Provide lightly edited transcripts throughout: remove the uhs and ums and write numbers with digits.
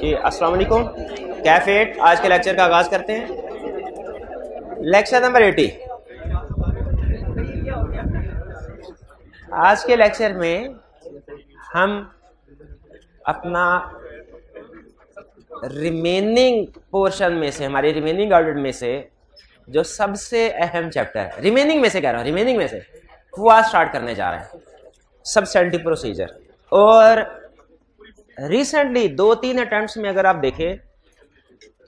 जी अस्सलाम वालेकुम। कैफेट आज के लेक्चर का आगाज करते हैं। Lecture number 80। आज के लेक्चर में हम अपना रिमेनिंग पोर्शन में से, हमारे रिमेनिंग ऑडिट में से जो सबसे अहम चैप्टर है, रिमेनिंग में से कह रहा हूँ, रिमेनिंग में से वो आज स्टार्ट करने जा रहे हैं, सब्सटेंटिव प्रोसीजर। और रिसेंटली 2-3 अटेम्प्ट्स में अगर आप देखें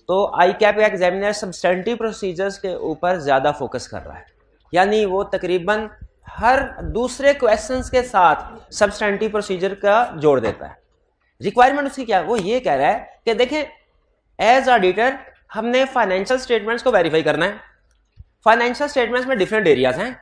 तो ICAP एग्जामिनर सब्सटेंटिव प्रोसीजर्स के ऊपर ज़्यादा फोकस कर रहा है, यानी वो तकरीबन हर दूसरे क्वेश्चंस के साथ सब्सटेंटिव प्रोसीजर का जोड़ देता है। रिक्वायरमेंट उसकी क्या है? वो ये कह रहा है कि देखें, एज ऑडिटर हमने फाइनेंशियल स्टेटमेंट्स को वेरीफाई करना है। फाइनेंशियल स्टेटमेंट्स में डिफरेंट एरियाज हैं,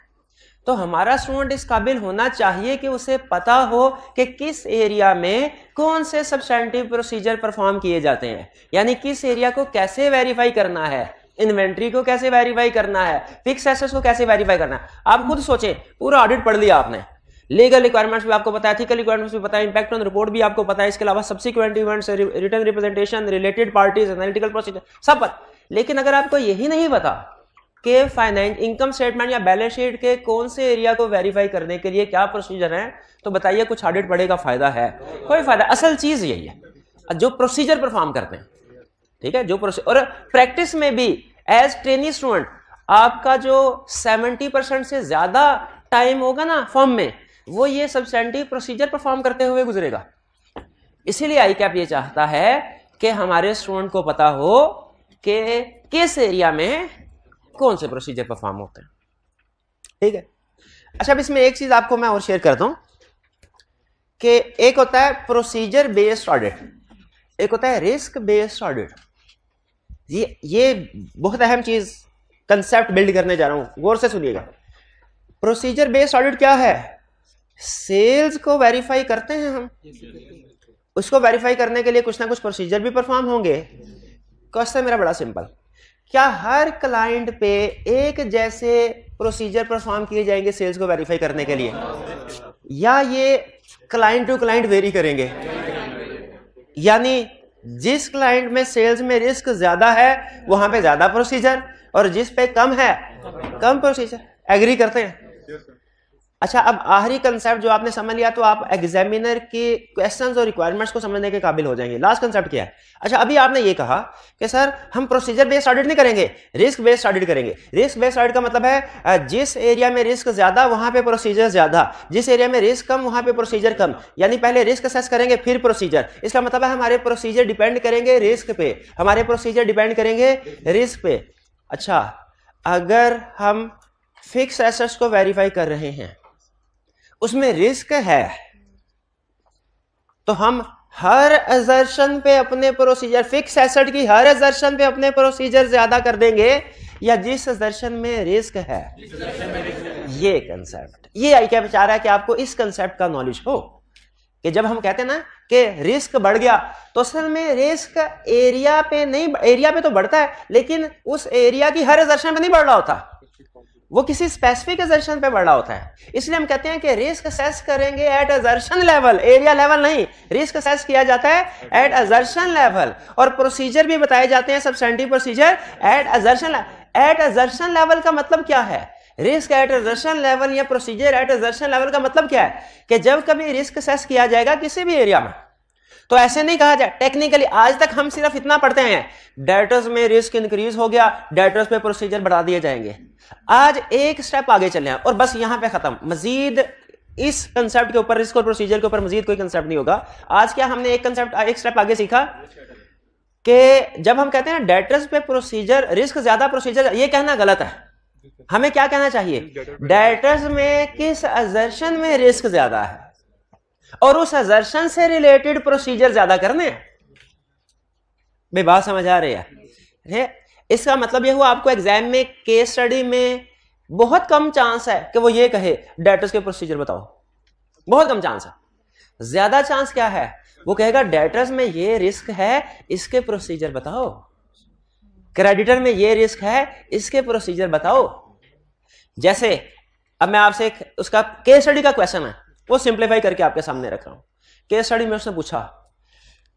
तो हमारा स्टूडेंट इस काबिल होना चाहिए कि उसे पता हो कि किस एरिया में कौन से सब्सटेंटिव प्रोसीजर परफॉर्म किए जाते हैं, यानी किस एरिया को कैसे वेरीफाई करना है, इन्वेंट्री को कैसे वेरीफाई करना है, फिक्स एसेट्स को कैसे वेरीफाई करना है। आप खुद सोचें, पूरा ऑडिट पढ़ लिया आपने, लीगल रिक्वायरमेंट्स भी आपको पता है, एथिकल रिक्वायरमेंट्स भी पता है, इंपैक्ट ऑन रिपोर्ट भी आपको पता है, इसके अलावा subsequent events, written representation, related parties, analytical procedure सब पता। लेकिन अगर आपको यही नहीं पता कि फाइनेंस इनकम स्टेटमेंट या बैलेंस शीट के कौन से एरिया को वेरीफाई करने के लिए क्या प्रोसीजर है, तो बताइए कुछ ऑडिट पढ़े का फायदा है? कोई फायदा। असल चीज यही है जो प्रोसीजर परफॉर्म करते हैं, ठीक है, जो प्रोसीजर। और प्रैक्टिस में भी एज ट्रेनी स्टूडेंट आपका जो 70% से ज्यादा टाइम होगा ना फॉर्म में, वो ये सब्सटेंटिव प्रोसीजर परफॉर्म करते हुए गुजरेगा। इसीलिए ICAP ये चाहता है कि हमारे स्टूडेंट को पता हो कि किस एरिया में कौन से प्रोसीजर परफॉर्म होते हैं, ठीक है। अच्छा, अब इसमें एक चीज आपको मैं और शेयर करता हूं कि एक होता है प्रोसीजर बेस्ड ऑडिट, एक होता है रिस्क बेस्ड ऑडिट। ये बहुत अहम चीज, कंसेप्ट बिल्ड करने जा रहा हूं, गौर से सुनिएगा। प्रोसीजर बेस्ड ऑडिट क्या है? सेल्स को वेरीफाई करते हैं हम, उसको वेरीफाई करने के लिए कुछ ना कुछ प्रोसीजर भी परफॉर्म होंगे। क्वेश्चन मेरा बड़ा सिंपल, क्या हर क्लाइंट पे एक जैसे प्रोसीजर परफॉर्म किए जाएंगे सेल्स को वेरीफाई करने के लिए, या ये क्लाइंट टू क्लाइंट वेरी करेंगे? यानी जिस क्लाइंट में सेल्स में रिस्क ज्यादा है वहां पे ज्यादा प्रोसीजर, और जिस पे कम है कम प्रोसीजर। एग्री करते हैं? अच्छा, अब आखिरी कंसेप्ट जो आपने समझ लिया तो आप एग्जामिनर के क्वेश्चंस और रिक्वायरमेंट्स को समझने के काबिल हो जाएंगे। लास्ट कंसेप्ट क्या है? अच्छा, अभी आपने ये कहा कि सर हम प्रोसीजर बेस्ड ऑडिट नहीं करेंगे, रिस्क बेस्ड ऑडिट करेंगे। रिस्क बेस्ड ऑडिट का मतलब है जिस एरिया में रिस्क ज्यादा वहां पे प्रोसीजर ज्यादा, जिस एरिया में रिस्क कम वहां पे प्रोसीजर कम, यानी पहले रिस्क असेस करेंगे फिर प्रोसीजर। इसका मतलब है हमारे प्रोसीजर डिपेंड करेंगे रिस्क पे, हमारे प्रोसीजर डिपेंड करेंगे रिस्क पे। अच्छा, अगर हम फिक्स एसेट्स को वेरीफाई कर रहे हैं, उसमें रिस्क है, तो हम हर असर्शन पे अपने प्रोसीजर, फिक्स एसेट की हर असर्शन पे अपने प्रोसीजर ज्यादा कर देंगे, या जिस असर्शन में रिस्क है? ये कंसेप्ट, ये ICAP चाह रहा है कि आपको इस कंसेप्ट का नॉलेज हो कि जब हम कहते हैं ना कि रिस्क बढ़ गया, तो असल में रिस्क एरिया पे नहीं, एरिया पे तो बढ़ता है लेकिन उस एरिया की हर असर्शन पे नहीं बढ़ रहा होता, वो किसी स्पेसिफिक असर्शन पे बढ़ रहा होता है। इसलिए हम कहते हैं कि रिस्क असेस करेंगे at assertion level, area level नहीं। रिस्क असेस किया जाता है एट असर्शन लेवल, और प्रोसीजर भी बताए जाते हैं substantive procedure at assertion. At assertion level का मतलब क्या है? रिस्क एट असर्शन लेवल या प्रोसीजर एट असर्शन लेवल का मतलब क्या है कि जब कभी रिस्क असेस किया जाएगा किसी भी एरिया में, तो ऐसे नहीं कहा जाए टेक्निकली। आज तक हम सिर्फ इतना पढ़ते हैं, डेटर्स में रिस्क इंक्रीज हो गया, डेटर्स पे प्रोसीजर बढ़ा दिए जाएंगे। आज एक स्टेप आगे चले हैं और बस यहां पे खत्म। मजीद इस कंसेप्ट के ऊपर, रिस्क और प्रोसीजर के ऊपर मजीद कोई कंसेप्ट नहीं होगा। आज क्या हमने एक कंसेप्ट, एक स्टेप आगे सीखा कि जब हम कहते हैं डेटर्स पे प्रोसीजर रिस्क ज्यादा, प्रोसीजर, ये कहना गलत है। हमें क्या कहना चाहिए? डेटर्स में किस असर्शन में रिस्क ज्यादा है और उस असर्शन से रिलेटेड प्रोसीजर ज्यादा करने हैं। भाई बात समझ आ रही है? इसका मतलब यह हुआ आपको एग्जाम में, केस स्टडी में बहुत कम चांस है कि वो ये कहे डेटर्स के प्रोसीजर बताओ, बहुत कम चांस है। ज्यादा चांस क्या है? वो कहेगा डेटर्स में ये रिस्क है, इसके प्रोसीजर बताओ। क्रेडिटर में ये रिस्क है, इसके प्रोसीजर बताओ। जैसे अब मैं आपसे एक उसका केस स्टडी का क्वेश्चन है, वो सिंप्लीफाई करके आपके सामने रख रहा हूं। केस स्टडी में उसने पूछा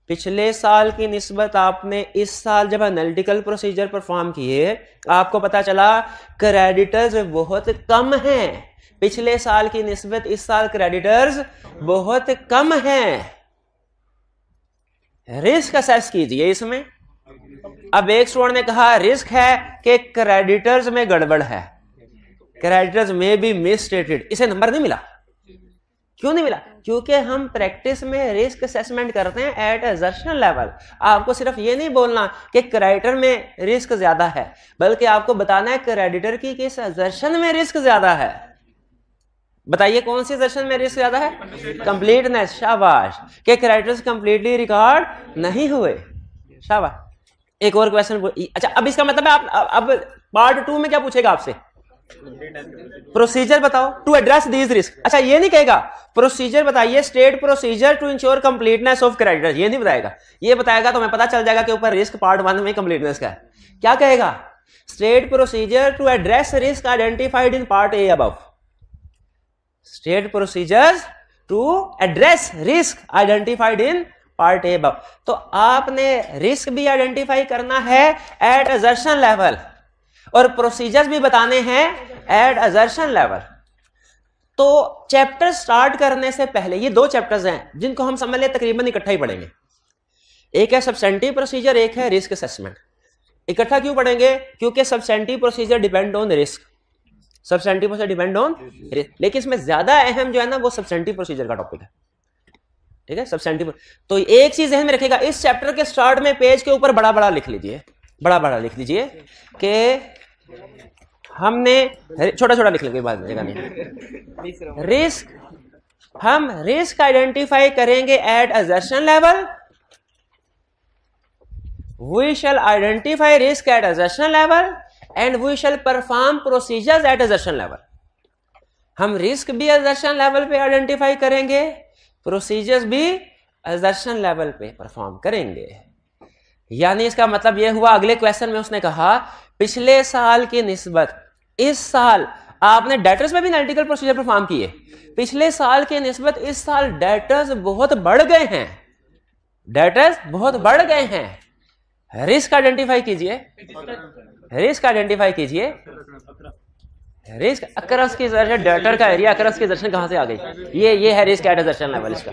पिछले साल की निस्बत आपने इस साल जब एनालिटिकल प्रोसीजर परफॉर्म किए, आपको पता चला क्रेडिटर्स बहुत कम हैं। पिछले साल की निस्बत इस साल क्रेडिटर्स बहुत कम हैं। रिस्क असेस कीजिए इसमें। अब एक स्टूडेंट ने कहा रिस्क है कि क्रेडिटर्स में गड़बड़ है, क्रेडिटर्स में भी मिसस्टेटेड, इसे नंबर नहीं मिला। क्यों नहीं मिला? क्योंकि हम प्रैक्टिस में रिस्क असेसमेंट करते हैं एट असर्शन लेवल। आपको सिर्फ ये नहीं बोलना कि क्रेडिटर में रिस्क ज्यादा है, बल्कि आपको बताना है क्रेडिटर की किस असर्शन में रिस्क ज्यादा है। बताइए कौन सी असर्शन में रिस्क ज्यादा है? कंप्लीटनेस। शाबाश। कि क्रेडिटर्स कंप्लीटली रिकॉर्ड नहीं हुए। शाबाश। एक और क्वेश्चन। अच्छा, अब इसका मतलब है आप अब पार्ट 2 में क्या पूछेगा आपसे? प्रोसीजर बताओ टू एड्रेस दीज रिस्क। अच्छा, ये नहीं कहेगा प्रोसीजर बताइए, state procedure to ensure completeness of creditor, ये नहीं बताएगा। ये बताएगा तो हमें पता चल जाएगा कि ऊपर रिस्क पार्ट 1 में कंप्लीटनेस का है। क्या कहेगा? State procedure to address risk identified in part A above. State procedures to address risk identified in part A above. तो आपने रिस्क भी आइडेंटिफाई करना है एट असर्शन लेवल और प्रोसीजर्स भी बताने हैं एट असर्शन लेवल। तो चैप्टर स्टार्ट करने से पहले ये 2 चैप्टर्स हैं जिनको हम समझ ले तकरीबन इकट्ठा ही पढ़ेंगे। एक है सब्सटेंटिव प्रोसीजर, एक है रिस्क असेसमेंट। इकट्ठा क्यों पढ़ेंगे? क्योंकि substantive procedure depend on risk, substantive procedure depend on risk, लेकिन इसमें ज्यादा अहम जो है ना वो सब्सटेंटिव प्रोसीजर का टॉपिक है। ठीक है, सब्सटेंटिव। तो एक चीज ध्यान में रखिएगा, इस चैप्टर के स्टार्ट में पेज के ऊपर बड़ा बड़ा लिख लीजिए, बड़ा बड़ा लिख लीजिए कि हमने, छोटा छोटा लिख लेंगे बाद में, जगह नहीं। रिस्क, हम रिस्क आइडेंटिफाई करेंगे at assertion level. We shall identify risk at assertion level and we shall perform procedures at assertion level. हम रिस्क भी असर्शन लेवल पे आइडेंटिफाई करेंगे, प्रोसीजर्स भी असर्शन लेवल पे परफॉर्म करेंगे। यानी इसका मतलब यह हुआ, अगले क्वेश्चन में उसने कहा पिछले साल की निस्बत इस साल आपने डेटर्स में भी एनालिटिकल प्रोसीजर परफॉर्म किए, पिछले साल की निस्बत इस साल डेटर्स बहुत बढ़ गए हैं, डेटर्स बहुत बढ़ गए हैं। रिस्क आइडेंटिफाई कीजिए, रिस्क आइडेंटिफाई कीजिए। रिस्क अक्रस की डेटर का एरिया, अक्रस की दर्शन कहां से आ गई? ये है रिस्क एट असर्शन लेवल। इसका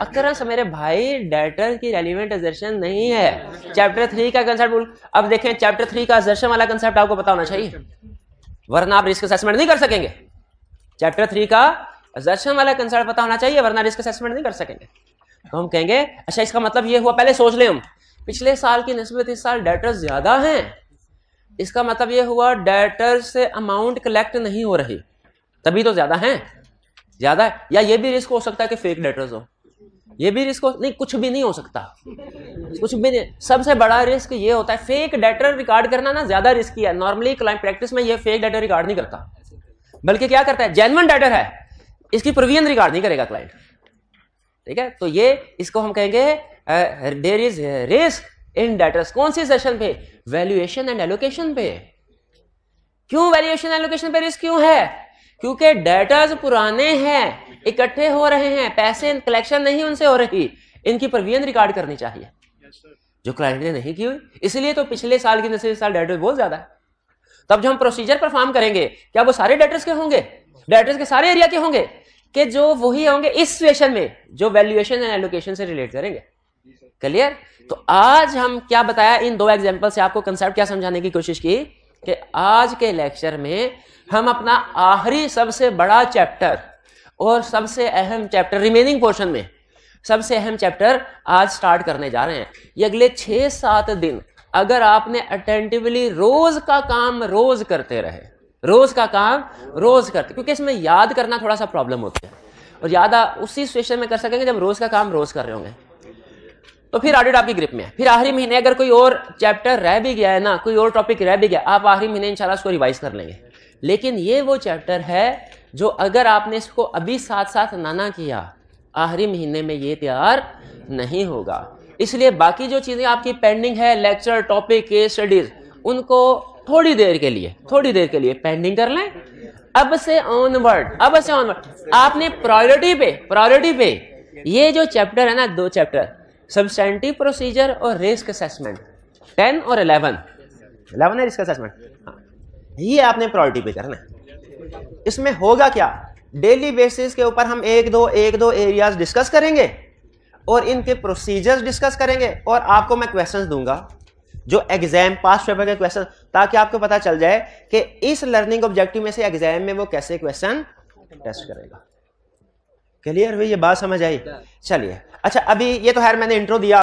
अक्रस मेरे भाई डेटर की रेलिवेंट असर्शन नहीं है। चैप्टर 3 का कंसेप्ट बोल। अब देखें, चैप्टर 3 का असर्शन वाला कंसेप्ट आपको पता होना चाहिए, वरना आप रिस्क असेसमेंट नहीं कर सकेंगे। चैप्टर 3 का असर्शन वाला कंसेप्ट पता होना चाहिए, वरना रिस्क असेसमेंट नहीं कर सकेंगे। तो हम कहेंगे अच्छा इसका मतलब ये हुआ, पहले सोच ले हम, पिछले साल की निस्बत इस साल डेटर्स ज्यादा हैं, इसका मतलब ये हुआ डेटर से अमाउंट कलेक्ट नहीं हो रही, तभी तो ज्यादा हैं, ज्यादा है। या ये भी रिस्क हो सकता है कि फेक डेटर्स हो, ये भी रिस्क हो, नहीं कुछ भी नहीं हो सकता, कुछ भी नहीं। सबसे बड़ा रिस्क ये होता है, फेक डेटर रिकॉर्ड करना ना ज्यादा रिस्की है। नॉर्मली क्लाइंट प्रैक्टिस में ये फेक डेटर रिकॉर्ड नहीं करता, बल्कि क्या करता है, जेन्युइन डेटर है इसकी प्रोविजन रिकॉर्ड नहीं करेगा क्लाइंट। ठीक है, तो ये इसको हम कहेंगे there is risk in debtors. कौन सी सेशन पे? वैल्यूएशन एंड एलोकेशन पे। क्यों वैल्यूएशन एलोकेशन पे रिस्क क्यों है? क्योंकि डेटर्स पुराने हैं, इकट्ठे हो रहे हैं, पैसे कलेक्शन नहीं उनसे हो रही, इनकी प्रोविजन रिकॉर्ड करनी चाहिए जो क्लाइंट ने नहीं की हुई, इसलिए तो पिछले साल की नस्ल साल डेटर्स बहुत ज्यादा है। तब जो हम प्रोसीजर परफॉर्म करेंगे, क्या वो सारे डेटर्स के होंगे, डेटर्स के सारे एरिया के होंगे, कि जो वही होंगे इस सिचुएशन में जो वैल्यूएशन एंड एलोकेशन से रिलेट करेंगे। क्लियर? तो आज हम क्या बताया, इन 2 एग्जांपल से आपको कंसेप्ट क्या समझाने की कोशिश की कि आज के लेक्चर में हम अपना आखिरी सबसे बड़ा चैप्टर और सबसे अहम चैप्टर, रिमेनिंग पोर्शन में सबसे अहम चैप्टर आज स्टार्ट करने जा रहे हैं। ये अगले 6-7 दिन अगर आपने अटेंटिवली रोज का काम रोज करते रहे, रोज का काम रोज करते, क्योंकि इसमें याद करना थोड़ा सा प्रॉब्लम होती है, और याद उसी सिचुएशन में कर सकेंगे जब रोज का काम रोज कर रहे होंगे, तो फिर ऑडिट आपकी ग्रिप में है। फिर आखिरी महीने अगर कोई और चैप्टर रह भी गया है ना, कोई और टॉपिक रह भी गया, आप आखिरी महीने इंशाल्लाह उसको रिवाइज कर लेंगे। लेकिन ये वो चैप्टर है जो अगर आपने इसको अभी साथ साथ ना किया, आखिरी महीने में ये तैयार नहीं होगा। इसलिए बाकी जो चीजें आपकी पेंडिंग है, लेक्चर, टॉपिक, केस स्टडीज, उनको थोड़ी देर के लिए पेंडिंग कर लें। अब से ऑनवर्ड आपने प्रायोरिटी पे ये जो चैप्टर है ना, 2 चैप्टर, सब्सटेंटिव प्रोसीजर और रिस्क असेसमेंट 10 और 11 है रिस्क असेसमेंट। हाँ, ये आपने प्रायोरिटी पे करना है। इसमें होगा क्या, डेली बेसिस के ऊपर हम एक दो एरियाज डिस्कस करेंगे और इनके प्रोसीजर्स डिस्कस करेंगे और आपको मैं क्वेश्चंस दूंगा जो एग्जाम पास्ट पेपर के क्वेश्चन, ताकि आपको पता चल जाए कि इस लर्निंग ऑब्जेक्टिव में से एग्जाम में वो कैसे क्वेश्चन टेस्ट करेगा। क्लियर हुई ये बात, समझ आई? चलिए अच्छा, अभी ये तो खैर मैंने इंट्रो दिया,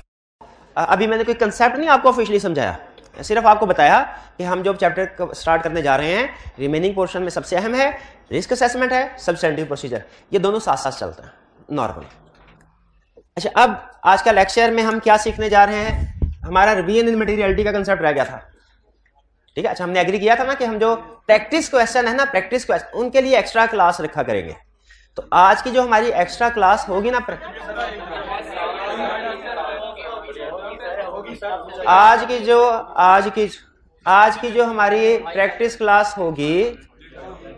अभी मैंने कोई कंसेप्ट नहीं आपको ऑफिशियली समझाया, सिर्फ आपको बताया कि हम जो चैप्टर स्टार्ट करने जा रहे हैं रिमेनिंग पोर्शन में सबसे अहम है रिस्क असेसमेंट है, सब्सटेंटिव प्रोसीजर, ये दोनों साथ साथ चलते हैं नॉर्मल। अच्छा, अब आज का लेक्चर में हम क्या सीखने जा रहे हैं, हमारा रिवीजन इन मटेरियलिटी का कंसेप्ट रह गया था, ठीक है। अच्छा, हमने एग्री किया था ना कि हम जो प्रैक्टिस क्वेश्चन है ना, प्रैक्टिस क्वेश्चन उनके लिए एक्स्ट्रा क्लास रखा करेंगे। तो आज की जो हमारी एक्स्ट्रा क्लास होगी ना, आज की जो हमारी प्रैक्टिस क्लास होगी,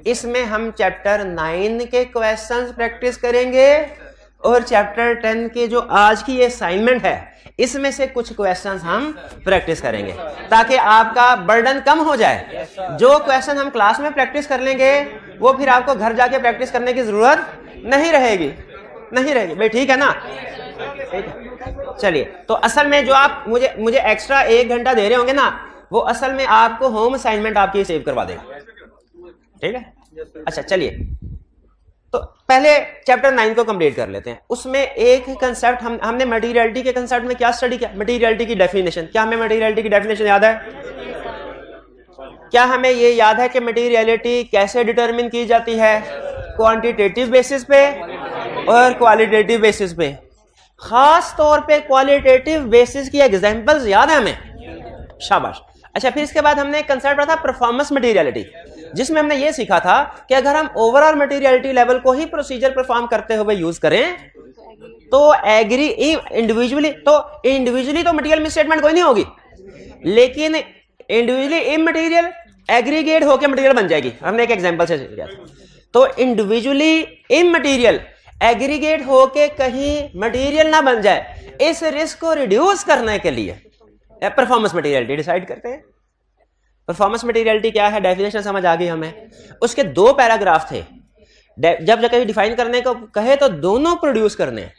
इसमें हम चैप्टर 9 के क्वेश्चंस प्रैक्टिस करेंगे और चैप्टर 10 के जो आज की ये असाइनमेंट है इसमें से कुछ क्वेश्चंस हम प्रैक्टिस करेंगे ताकि आपका बर्डन कम हो जाए। जो क्वेश्चन हम क्लास में प्रैक्टिस कर लेंगे वो फिर आपको घर जाके प्रैक्टिस करने की जरूरत नहीं रहेगी भाई, ठीक है ना? चलिए, तो असल में जो आप मुझे एक्स्ट्रा 1 घंटा दे रहे होंगे ना, वो असल में आपको होम असाइनमेंट आपकी सेव करवा देगा, ठीक है। अच्छा चलिए, तो पहले चैप्टर 9 को कंप्लीट कर लेते हैं। उसमें एक कंसेप्ट हमने मटेरियलिटी के कंसेप्ट में क्या स्टडी किया, मटेरियलिटी की डेफिनेशन। क्या हमें मटेरियलिटी की डेफिनेशन याद है? क्या हमें ये याद है कि मटेरियलिटी कैसे डिटरमिन की जाती है? क्वांटिटेटिव बेसिस पे और क्वालिटेटिव बेसिस पे। खास तौर पे क्वालिटेटिव बेसिस की एग्जांपल्स याद है हमें? शाबाश। अच्छा, फिर इसके बाद हमने एक कंसेप्ट पढ़ा था परफॉर्मेंस मटेरियलिटी, जिसमें हमने ये सीखा था कि अगर हम ओवरऑल मटेरियलिटी लेवल को ही प्रोसीजर परफॉर्म करते हुए यूज करें तो इंडिविजुअली तो मटेरियल मिसस्टेटमेंट कोई नहीं होगी, लेकिन इंडिविजुअली इमटेरियल एग्रीगेट होकर मटेरियल बन जाएगी। हमने एक एग्जांपल से किया, तो इंडिविजुअली इमटेरियल एग्रीगेट होके कहीं मटेरियल ना बन जाए, इस रिस्क को रिड्यूस करने के लिए परफॉर्मेंस मटेरियलिटी डिसाइड करते हैं। परफॉर्मेंस मटेरियलिटी क्या है, डेफिनेशन समझ आ गई हमें। उसके 2 पैराग्राफ थे, जब कहीं डिफाइन करने को कहे तो दोनों प्रोड्यूस करने हैं,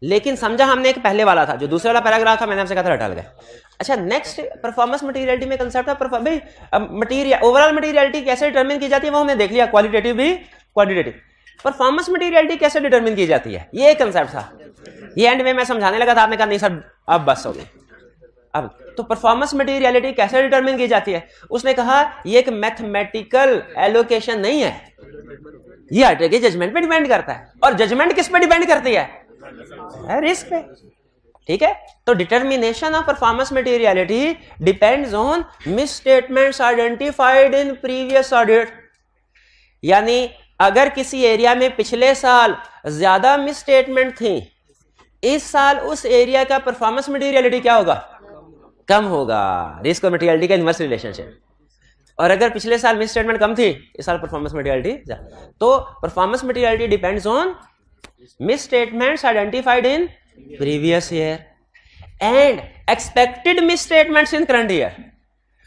लेकिन समझा हमने एक पहले वाला था, जो दूसरे वाला पैराग्राफ था मैंने आपसे कहा था हटा गए। अच्छा, नेक्स्ट परफॉर्मेंस मटेरियलिटी में कंसेप्ट है मटेरियल ओवरऑल मटेरियलिटी कैसे डिटरमिन की जाती है, वो हमने देख लिया, क्वालिटेटिव भी क्वांटिटेटिव। परफॉर्मेंस मटेरियलिटी कैसे डिटरमिन की जाती है, ये कंसेप्ट था। ये एंड में मैं समझाने लगा था, आपने कहा नहीं सर अब बस हो गई। अब तो परफॉर्मेंस मटेरियलिटी कैसे डिटरमिन की जाती है, उसने कहा ये एक मैथमेटिकल एलोकेशन नहीं है, ये आर्टे के जजमेंट पे डिपेंड करता है। और जजमेंट किस पे डिपेंड करती है? रिस्क पे, ठीक है। तो determination of performance materiality depends on misstatements identified in previous audit. यानी अगर किसी एरिया में पिछले साल ज्यादा मिसस्टेटमेंट थी, इस साल उस एरिया का परफॉर्मेंस मटेरियलिटी क्या होगा? कम होगा। रिस्क और मटेरियलिटी का इनवर्स रिलेशनशिप। और अगर पिछले साल मिस स्टेटमेंट कम थी, इस साल परफॉर्मेंस मटेरियलिटी, तो performance materiality depends on miss statements identified in previous year and expected miss statements in current year.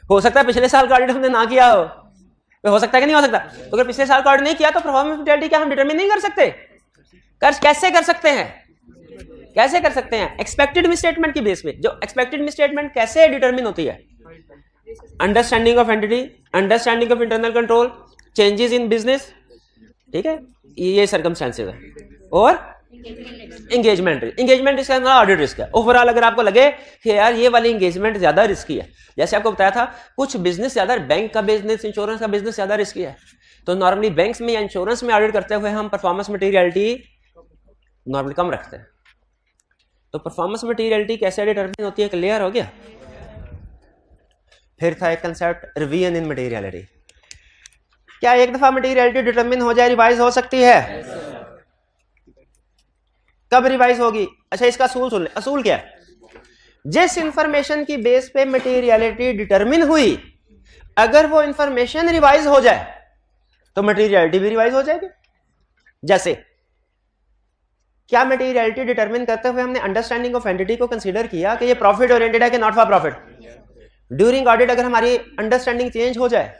हो सकता है पिछले साल का ऑडिट हमने ना किया हो सकता है कि नहीं हो सकता? तो अगर पिछले साल का ऑडिट नहीं किया तो परफॉर्मेंस मटेरियलिटी क्या हम डिटरमिन नहीं कर सकते? कैसे कर सकते हैं? कैसे कर सकते हैं? एक्सपेक्टेड मिसस्टेटमेंट की बेस पे। जो एक्सपेक्टेड मिसस्टेटमेंट कैसे डिटरमिन होती है? Understanding of entity, understanding of internal control, changes in business, ठीक है, ये सर्कमस्टेंसेस है। और एंगेजमेंट रिस्क है, ऑडिट रिस्क है। ओवरऑल अगर आपको लगे कि यार ये वाली एंगेजमेंट ज्यादा रिस्की है, जैसे आपको बताया था कुछ बिजनेस ज्यादा, बैंक का बिजनेस, इंश्योरेंस का बिजनेस ज्यादा रिस्की है, तो नॉर्मली बैंक्स में या इंश्योरेंस में ऑडिट करते हुए हम परफॉर्मेंस मटेरियलिटी नॉर्मली कम रखते हैं। तो परफॉर्मेंस मटेरियलिटी कैसे डिटरमिन होती है, क्लियर हो गया? फिर था एक कंसेप्ट रिवीजन इन मटेरियलिटी। क्या एक दफा मटेरियलिटी डिटरमिन हो जाए रिवाइज हो सकती है? कब रिवाइज होगी? अच्छा, इसका असूल सुन ले। असूल क्या है? जिस इंफॉर्मेशन की बेस पे मटेरियलिटी डिटरमिन हुई, अगर वो इंफॉर्मेशन रिवाइज हो जाए तो मटेरियलिटी भी रिवाइज हो जाएगी। जैसे क्या मटेरियलिटी डिटरमिन करते हुए हमने अंडरस्टैंडिंग ऑफ एंटिटी को कंसीडर किया कि ये प्रॉफिट ओरिएंटेड है कि not for profit? During audit अगर हमारी अंडरस्टैंडिंग चेंज हो जाए,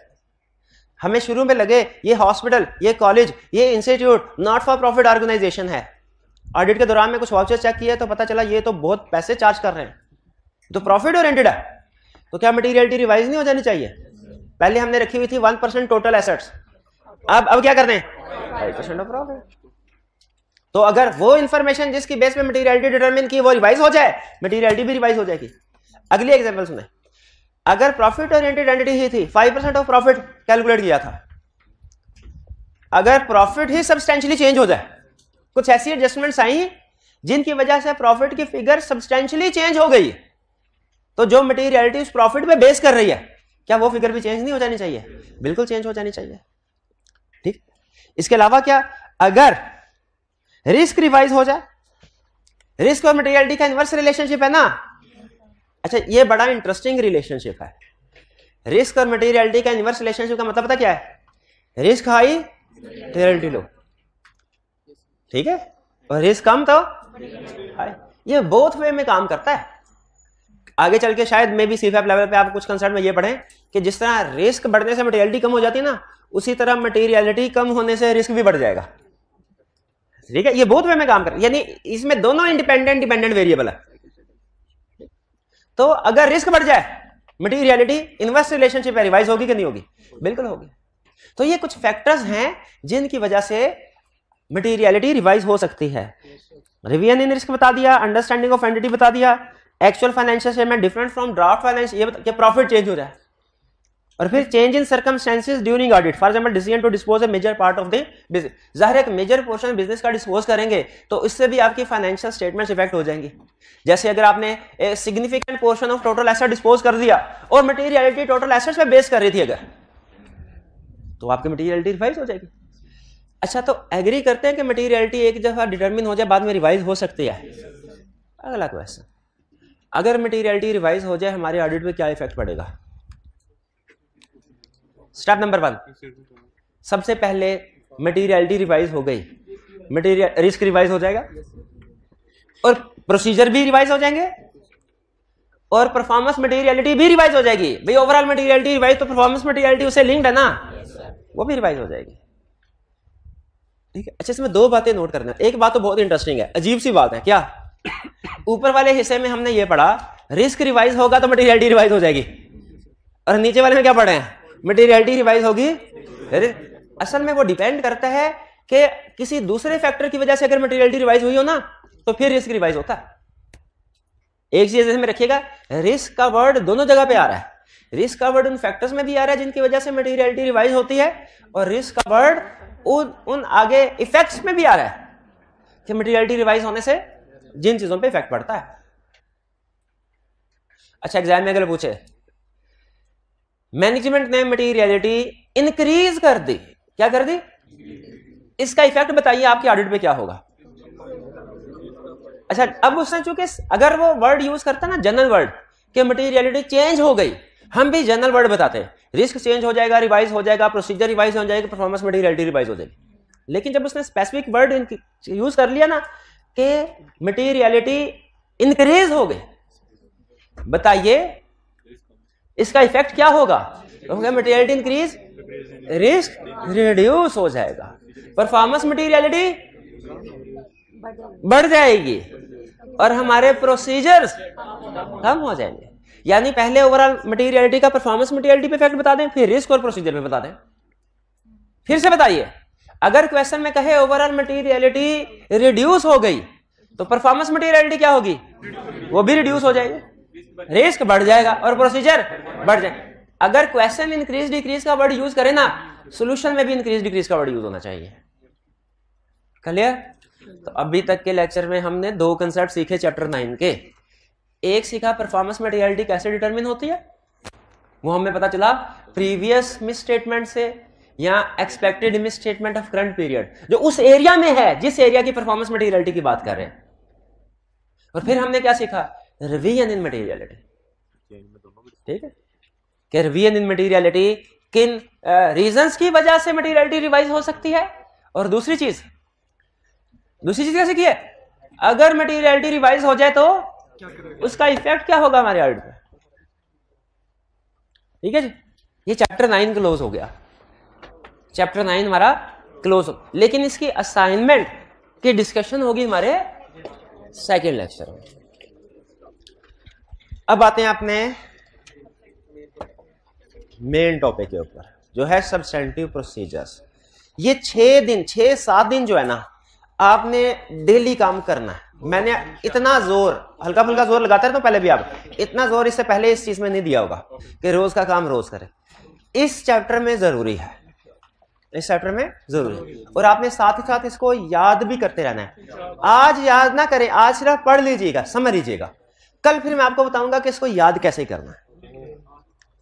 हमें शुरू में लगे ये हॉस्पिटल, ये कॉलेज, ये institute not for profit organization है, ऑडिट के दौरान में कुछ वाउचर चेक किया तो पता चला ये तो बहुत पैसे चार्ज कर रहे हैं, तो प्रॉफिट ओरिएंटेड है, तो क्या मटेरियलिटी रिवाइज नहीं हो जानी चाहिए? पहले हमने रखी हुई थी 1% टोटल एसेट्स, अब क्या करते हैं 5% ऑफ प्रॉफिट। तो अगर वो इंफॉर्मेशन जिसकी बेस पे मटेरियलिटी डिटरमिन की वो रिवाइज हो जाए, मटेरियलिटी भी रिवाइज हो जाएगी। अगली एग्जांपल सुने, अगर प्रॉफिट ओरिएंटेड एंटिटी ही थी, 5% ऑफ प्रॉफिट कैलकुलेट किया था, अगर प्रॉफिट ही सब्सटेंशियली चेंज हो जाए, कुछ ऐसी एडजस्टमेंट्स आई जिनकी वजह से प्रॉफिट की फिगर सब्सटेंशियली चेंज हो गई, तो जो मटेरियलिटी उस प्रॉफिट पे बेस कर रही है, क्या वो फिगर भी चेंज नहीं हो जानी चाहिए? बिल्कुल चेंज हो जानी चाहिए। ठीक, इसके अलावा क्या, अगर रिस्क रिवाइज हो जाए, रिस्क और मटेरियलिटी का इनवर्स रिलेशनशिप है ना। अच्छा, ये बड़ा इंटरेस्टिंग रिलेशनशिप है, रिस्क और मटेरियलिटी का इनवर्स रिलेशनशिप का मतलब पता क्या है? रिस्क हाई मटेरियलिटी लो, ठीक है, और रिस्क कम तो हाई। ये बोथ वे में काम करता है। आगे चल के शायद मे बी सीफैप लेवल पे आप कुछ कंसेप्ट में ये पढ़ें कि जिस तरह रिस्क बढ़ने से मटेरियलिटी कम हो जाती है ना, उसी तरह मटेरियलिटी कम होने से रिस्क भी बढ़ जाएगा। ठीक है, ये बोथ वे में काम कर, यानी इसमें दोनों इंडिपेंडेंट डिपेंडेंट वेरिएबल है। तो अगर रिस्क बढ़ जाए, मटेरियलिटी इनवर्स रिलेशनशिप रिवाइज होगी कि नहीं होगी? बिल्कुल होगी। तो ये कुछ फैक्टर्स हैं जिनकी वजह से मटेरियलिटी रिवाइज हो सकती है। रिवीजन इन रिस्क बता दिया, अंडरस्टैंडिंग ऑफ एंटिटी बता दिया, actual financial statement different from draft finance, ये कि प्रॉफिट चेंज हो जाए, और फिर change in circumstances during audit, for example decision to dispose a major part of the business. जाहिर है एक मेजर पोर्शन बिजनेस का डिस्पोज करेंगे तो इससे भी आपकी फाइनेंशियल स्टेटमेंट्स इफेक्ट हो जाएंगी। जैसे अगर आपने significant portion of total asset dispose कर दिया और मटेरियलिटी टोटल एसेट्स पे बेस कर रही थी अगर, तो आपकी मटेरियलिटी रिवाइज हो जाएगी। अच्छा, तो एग्री करते हैं कि मटेरियलिटी एक दफा डिटरमिन हो जाए बाद में रिवाइज हो सकती है? अगला क्वेश्चन, अगर मटेरियलिटी रिवाइज हो जाए हमारे ऑडिट पे क्या इफेक्ट पड़ेगा? स्टेप नंबर 1, सबसे पहले मटेरियलिटी रिवाइज हो गई, मटेरियल रिस्क रिवाइज हो जाएगा और प्रोसीजर भी रिवाइज हो जाएंगे और परफॉर्मेंस मटेरियलिटी भी रिवाइज हो जाएगी। भाई ओवरऑल मटेरियलिटी रिवाइज तो परफॉर्मेंस मटेरियलिटी उससे लिंक्ड है ना, वो भी रिवाइज हो जाएगी। ठीक है, अच्छा इसमें दो बातें नोट करना। एक बात तो बहुत इंटरेस्टिंग है, अजीब सी बात है, क्या? ऊपर वाले हिस्से में हमने ये पढ़ा रिस्क रिवाइज होगा तो मटेरियलिटी रिवाइज हो जाएगी, और नीचे वाले में क्या पढ़े हैं? मटेरियलिटी रिवाइज होगी। असल में वो डिपेंड करता है कि किसी दूसरे फैक्टर की वजह से अगर मटेरियलिटी रिवाइज हुई हो ना तो फिर रिस्क रिवाइज होता है। एक चीज में रखिएगा, रिस्क का वर्ड दोनों जगह पे आ रहा है। रिस्क का वर्ड उन फैक्टर्स में भी आ रहा है जिनकी वजह से मटेरियलिटी रिवाइज होती है, और रिस्क का वर्ड उन आगे इफेक्ट्स में भी आ रहा है कि मटेरियलिटी रिवाइज होने से जिन चीजों पे इफेक्ट पड़ता है। अच्छा, एग्जाम में अगर पूछे मैनेजमेंट ने मटेरियलिटी इंक्रीज कर दी, क्या कर दी? इसका इफेक्ट बताइए आपके ऑडिट पे क्या होगा? अच्छा, अब उसने चूंकि अगर वो वर्ड यूज करता ना जनरल वर्ड कि मटेरियलिटी चेंज हो गई, हम भी जनरल वर्ड बताते हैं, रिस्क चेंज हो जाएगा, रिवाइज हो जाएगा, प्रोसीजर रिवाइज हो जाएगा, परफॉर्मेंस मटेरियलिटी रिवाइज हो जाएगी। लेकिन जब उसने स्पेसिफिक वर्ड यूज कर लिया ना कि मटेरियलिटी इंक्रीज हो गई, बताइए इसका इफेक्ट क्या होगा? मटेरियलिटी इंक्रीज, रिस्क रिड्यूस हो जाएगा, परफॉर्मेंस मटेरियलिटी बढ़ जाएगी, और हमारे प्रोसीजर्स कम हो जाएंगे। यानी पहले ओवरऑल मटेरियलिटी का परफॉर्मेंस मटेरियलिटी पे इफेक्ट बता दें, फिर रिस्क और प्रोसीजर पे बता दें। फिर से बताइए, अगर क्वेश्चन में कहे ओवरऑल मटेरियलिटी रिड्यूस हो गई तो परफॉर्मेंस मटेरियलिटी क्या होगी? वो भी रिड्यूस हो जाएगी, रिस्क बढ़ जाएगा और प्रोसीजर बढ़ जाए। अगर क्वेश्चन इंक्रीज डिक्रीज का वर्ड यूज करें ना, सॉल्यूशन में भी इंक्रीज डिक्रीज का वर्ड यूज होना चाहिए। क्लियर? तो अभी तक के लेक्चर में हमने दो कंसेप्ट सीखे चैप्टर 9 के। एक सीखा परफॉर्मेंस मटेरियलिटी कैसे डिटरमिन होती है, वो हमें पता चला प्रीवियस मिस स्टेटमेंट से या expected miss statement of current period, जो उस एरिया में है जिस एरिया की परफॉर्मेंस मटेरियलिटी की बात कर रहे हैं। और फिर हमने क्या सीखा? रिवीजन इन मटेरियलिटी। ठीक है, कि रिवीजन इन मटेरियलिटी किन रीजंस की वजह से मटेरियलिटी रिवाइज हो सकती है, और दूसरी चीज क्या सीखी है? अगर मटेरियलिटी रिवाइज हो जाए तो उसका इफेक्ट क्या होगा हमारे आर्ट पे। ठीक है जी, ये चैप्टर 9 क्लोज हो गया। चैप्टर 9 हमारा क्लोज हो, लेकिन इसकी असाइनमेंट की डिस्कशन होगी हमारे सेकेंड लेक्चर में। अब आते हैं अपने मेन टॉपिक के ऊपर, जो है सब्सटेंटिव प्रोसीजर्स। ये 6-7 दिन जो है ना, आपने डेली काम करना है। मैंने इतना जोर, हल्का फुल्का जोर लगाता रहता हूं पहले भी, आप इतना जोर इससे पहले इस चीज में नहीं दिया होगा कि रोज का काम रोज करें। इस चैप्टर में जरूरी है, इस चैप्टर में जरूरी है, और आपने साथ ही साथ इसको याद भी करते रहना है। आज याद ना करें, आज सिर्फ पढ़ लीजिएगा, समझ लीजिएगा। कल फिर मैं आपको बताऊंगा कि इसको याद कैसे करना है,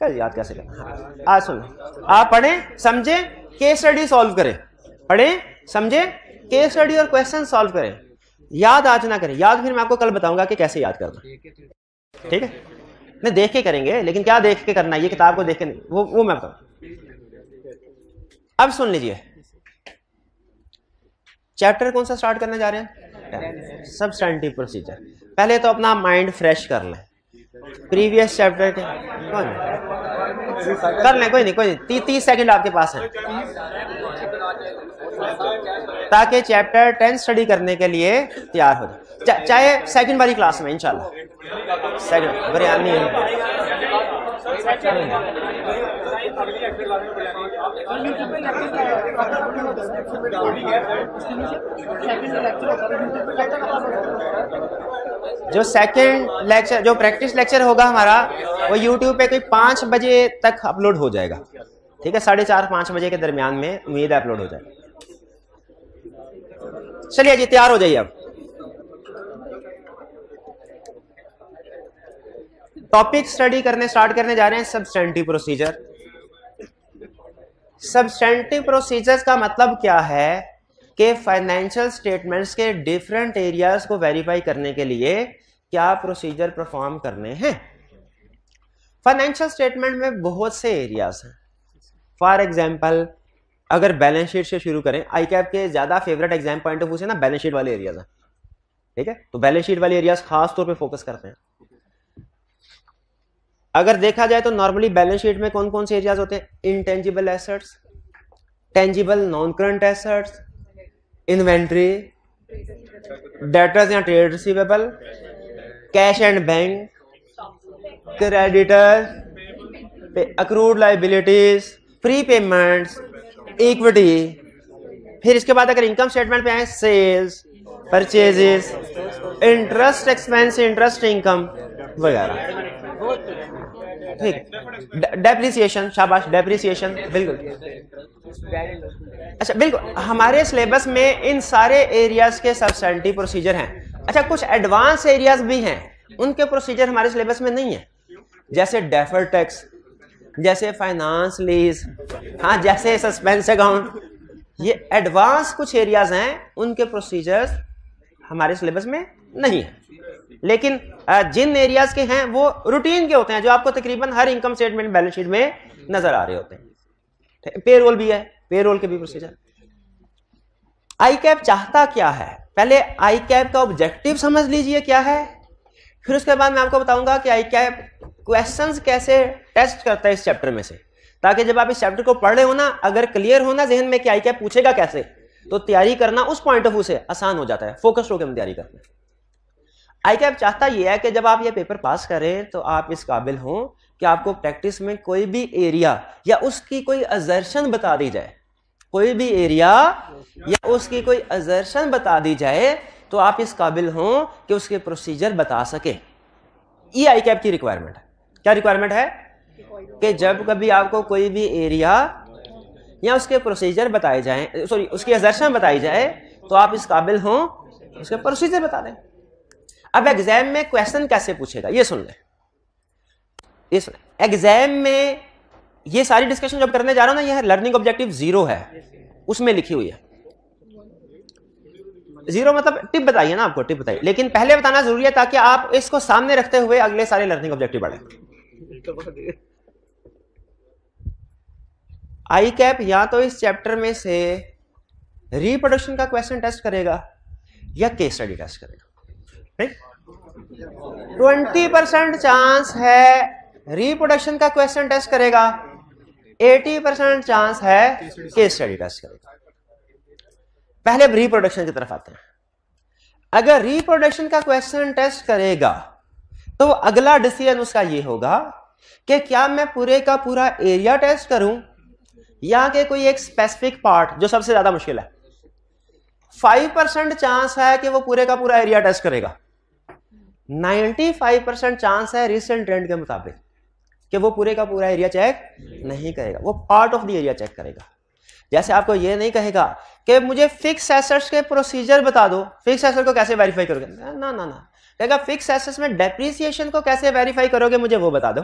कल याद कैसे करना है। आज सुनो, आप पढ़ें, समझें, केस स्टडी सॉल्व करें, पढ़ें, समझें, केस स्टडी और क्वेश्चन सॉल्व करें। याद आज ना करें, याद फिर मैं आपको कल बताऊंगा कि कैसे याद करना। ठीक है, नहीं देख के करेंगे, लेकिन क्या देख के करना है, ये किताब को देख के नहीं, वो मैं बताऊं। अब सुन लीजिए, चैप्टर कौन सा स्टार्ट करने जा रहे हैं, सब्सटेंटिव प्रोसीजर। पहले तो अपना माइंड फ्रेश कर लें, प्रीवियस चैप्टर के कर लें, कोई नहीं 30 सेकंड आपके पास है, ताकि चैप्टर 10 स्टडी करने के लिए तैयार हो जाए, चाहे सेकंड वाली क्लास में इंशाल्लाह। सेकंड बरियानी है, जो सेकंड लेक्चर, जो प्रैक्टिस लेक्चर होगा हमारा, वो YouTube पे कोई 5 बजे तक अपलोड हो जाएगा। ठीक है, 4:30-5 बजे के दरमियान में उम्मीद है अपलोड हो जाएगा। चलिए जी, तैयार हो जाइए। अब टॉपिक स्टडी करने स्टार्ट करने जा रहे हैं, सब्सटेंटिव प्रोसीजर। सब्सटेंटिव प्रोसीजर्स का मतलब क्या है कि फाइनेंशियल स्टेटमेंट्स के डिफरेंट एरियाज को वेरीफाई करने के लिए क्या प्रोसीजर परफॉर्म करने हैं। फाइनेंशियल स्टेटमेंट में बहुत से एरियाज हैं। फॉर एग्जांपल, अगर बैलेंस शीट से शुरू करें, आईकैप के ज्यादा favourite exam point of view से ना बैलेंस शीट वाले एरियाज हैं। ठीक है, तो बैलेंस शीट वाले एरियाज खास तौर पे फोकस करते हैं। अगर देखा जाए तो नॉर्मली बैलेंस शीट में कौन कौन से एरियाज होते हैं, intangible assets, tangible non current assets, inventory, debtors या trade receivable, cash and bank, creditor, accrued liabilities, prepayments, equity. फिर इसके बाद अगर इनकम स्टेटमेंट पे आए, sales, purchases, interest expense, interest income वगैरह। ठीक, डेप्रिसिएशन, शाबाश, डेप्रिसिएशन, बिल्कुल। अच्छा, बिल्कुल, हमारे सिलेबस में इन सारे एरियाज के सब्सटेंटिव प्रोसीजर हैं। अच्छा, कुछ एडवांस एरियाज भी हैं, उनके प्रोसीजर हमारे सिलेबस में नहीं है, जैसे डेफर्ड टैक्स, जैसे फाइनेंस लीज, हाँ, जैसे सस्पेंस अकाउंट। ये एडवांस कुछ एरियाज हैं, उनके प्रोसीजर्स हमारे सिलेबस में नहीं है। लेकिन जिन एरियाज के हैं वो रूटीन के होते हैं, जो आपको तकरीबन हर इनकम स्टेटमेंट बैलेंस शीट में नजर आ रहे होते हैं। पेरोल भी है, पेरोल के भी प्रोसीजर। आईकैप चाहता क्या है, पहले आईकैप का ऑब्जेक्टिव समझ लीजिए क्या है, फिर उसके बाद मैं आपको बताऊंगा कि आईकैप क्वेश्चंस कैसे टेस्ट करता है इस चैप्टर में से, ताकि जब आप इस चैप्टर को पढ़ रहे हो ना, अगर क्लियर हो ना जहन में कि आईकैप पूछेगा कैसे, तो तैयारी करना उस पॉइंट ऑफ व्यू से आसान हो जाता है, फोकस्ड होकर हम तैयारी करते हैं। आईकैप चाहता यह है कि जब आप ये पेपर पास करें तो आप इस काबिल हों कि आपको प्रैक्टिस में कोई भी एरिया या उसकी कोई असर्शन बता दी जाए, कोई भी एरिया या उसकी कोई असर्शन बता दी जाए तो आप इस काबिल हों कि उसके प्रोसीजर बता सके। ये आईकैप की रिक्वायरमेंट है। क्या रिक्वायरमेंट है कि जब कभी आपको कोई भी एरिया या उसके प्रोसीजर बताए जाएं, सॉरी उसकी असर्शन बताई जाए, तो आप इस काबिल हों उसके प्रोसीजर बता दें। अब एग्जाम में क्वेश्चन कैसे पूछेगा ये सुन ले। इस एग्जाम में ये सारी डिस्कशन जब करने जा रहा हूं ना, यह लर्निंग ऑब्जेक्टिव 0 है, उसमें लिखी हुई है 0 मतलब टिप बताइए ना, आपको टिप बताइए, लेकिन पहले बताना जरूरी है ताकि आप इसको सामने रखते हुए अगले सारे लर्निंग ऑब्जेक्टिव बढ़े। आईकैप या तो इस चैप्टर में से रिप्रोडक्शन का क्वेश्चन टेस्ट करेगा, या केस स्टडी टेस्ट करेगा? ठीक, 20% चांस है रिप्रोडक्शन का क्वेश्चन टेस्ट करेगा, 80% चांस है केस स्टडी टेस्ट करेगा। पहले रिप्रोडक्शन की तरफ आते हैं। अगर रिप्रोडक्शन का क्वेश्चन टेस्ट करेगा तो अगला डिसीजन उसका ये होगा कि क्या मैं पूरे का पूरा एरिया टेस्ट करूं या कि कोई एक स्पेसिफिक पार्ट, जो सबसे ज्यादा मुश्किल है। 5% चांस है कि वो पूरे का पूरा एरिया टेस्ट करेगा, 95% चांस है रिसेंट ट्रेंड के मुताबिक कि वो पूरे का पूरा एरिया चेक नहीं करेगा, वो part of the area check करेगा। जैसे आपको ये नहीं कहेगा कि मुझे फिक्स एसेट्स के प्रोसीजर बता दो, फिक्स एसेट को कैसे वेरीफाई करोगे, ना ना ना, कहेगा फिक्स एसेट्स में डेप्रिसिएशन को कैसे वेरीफाई करोगे, मुझे वो बता दो।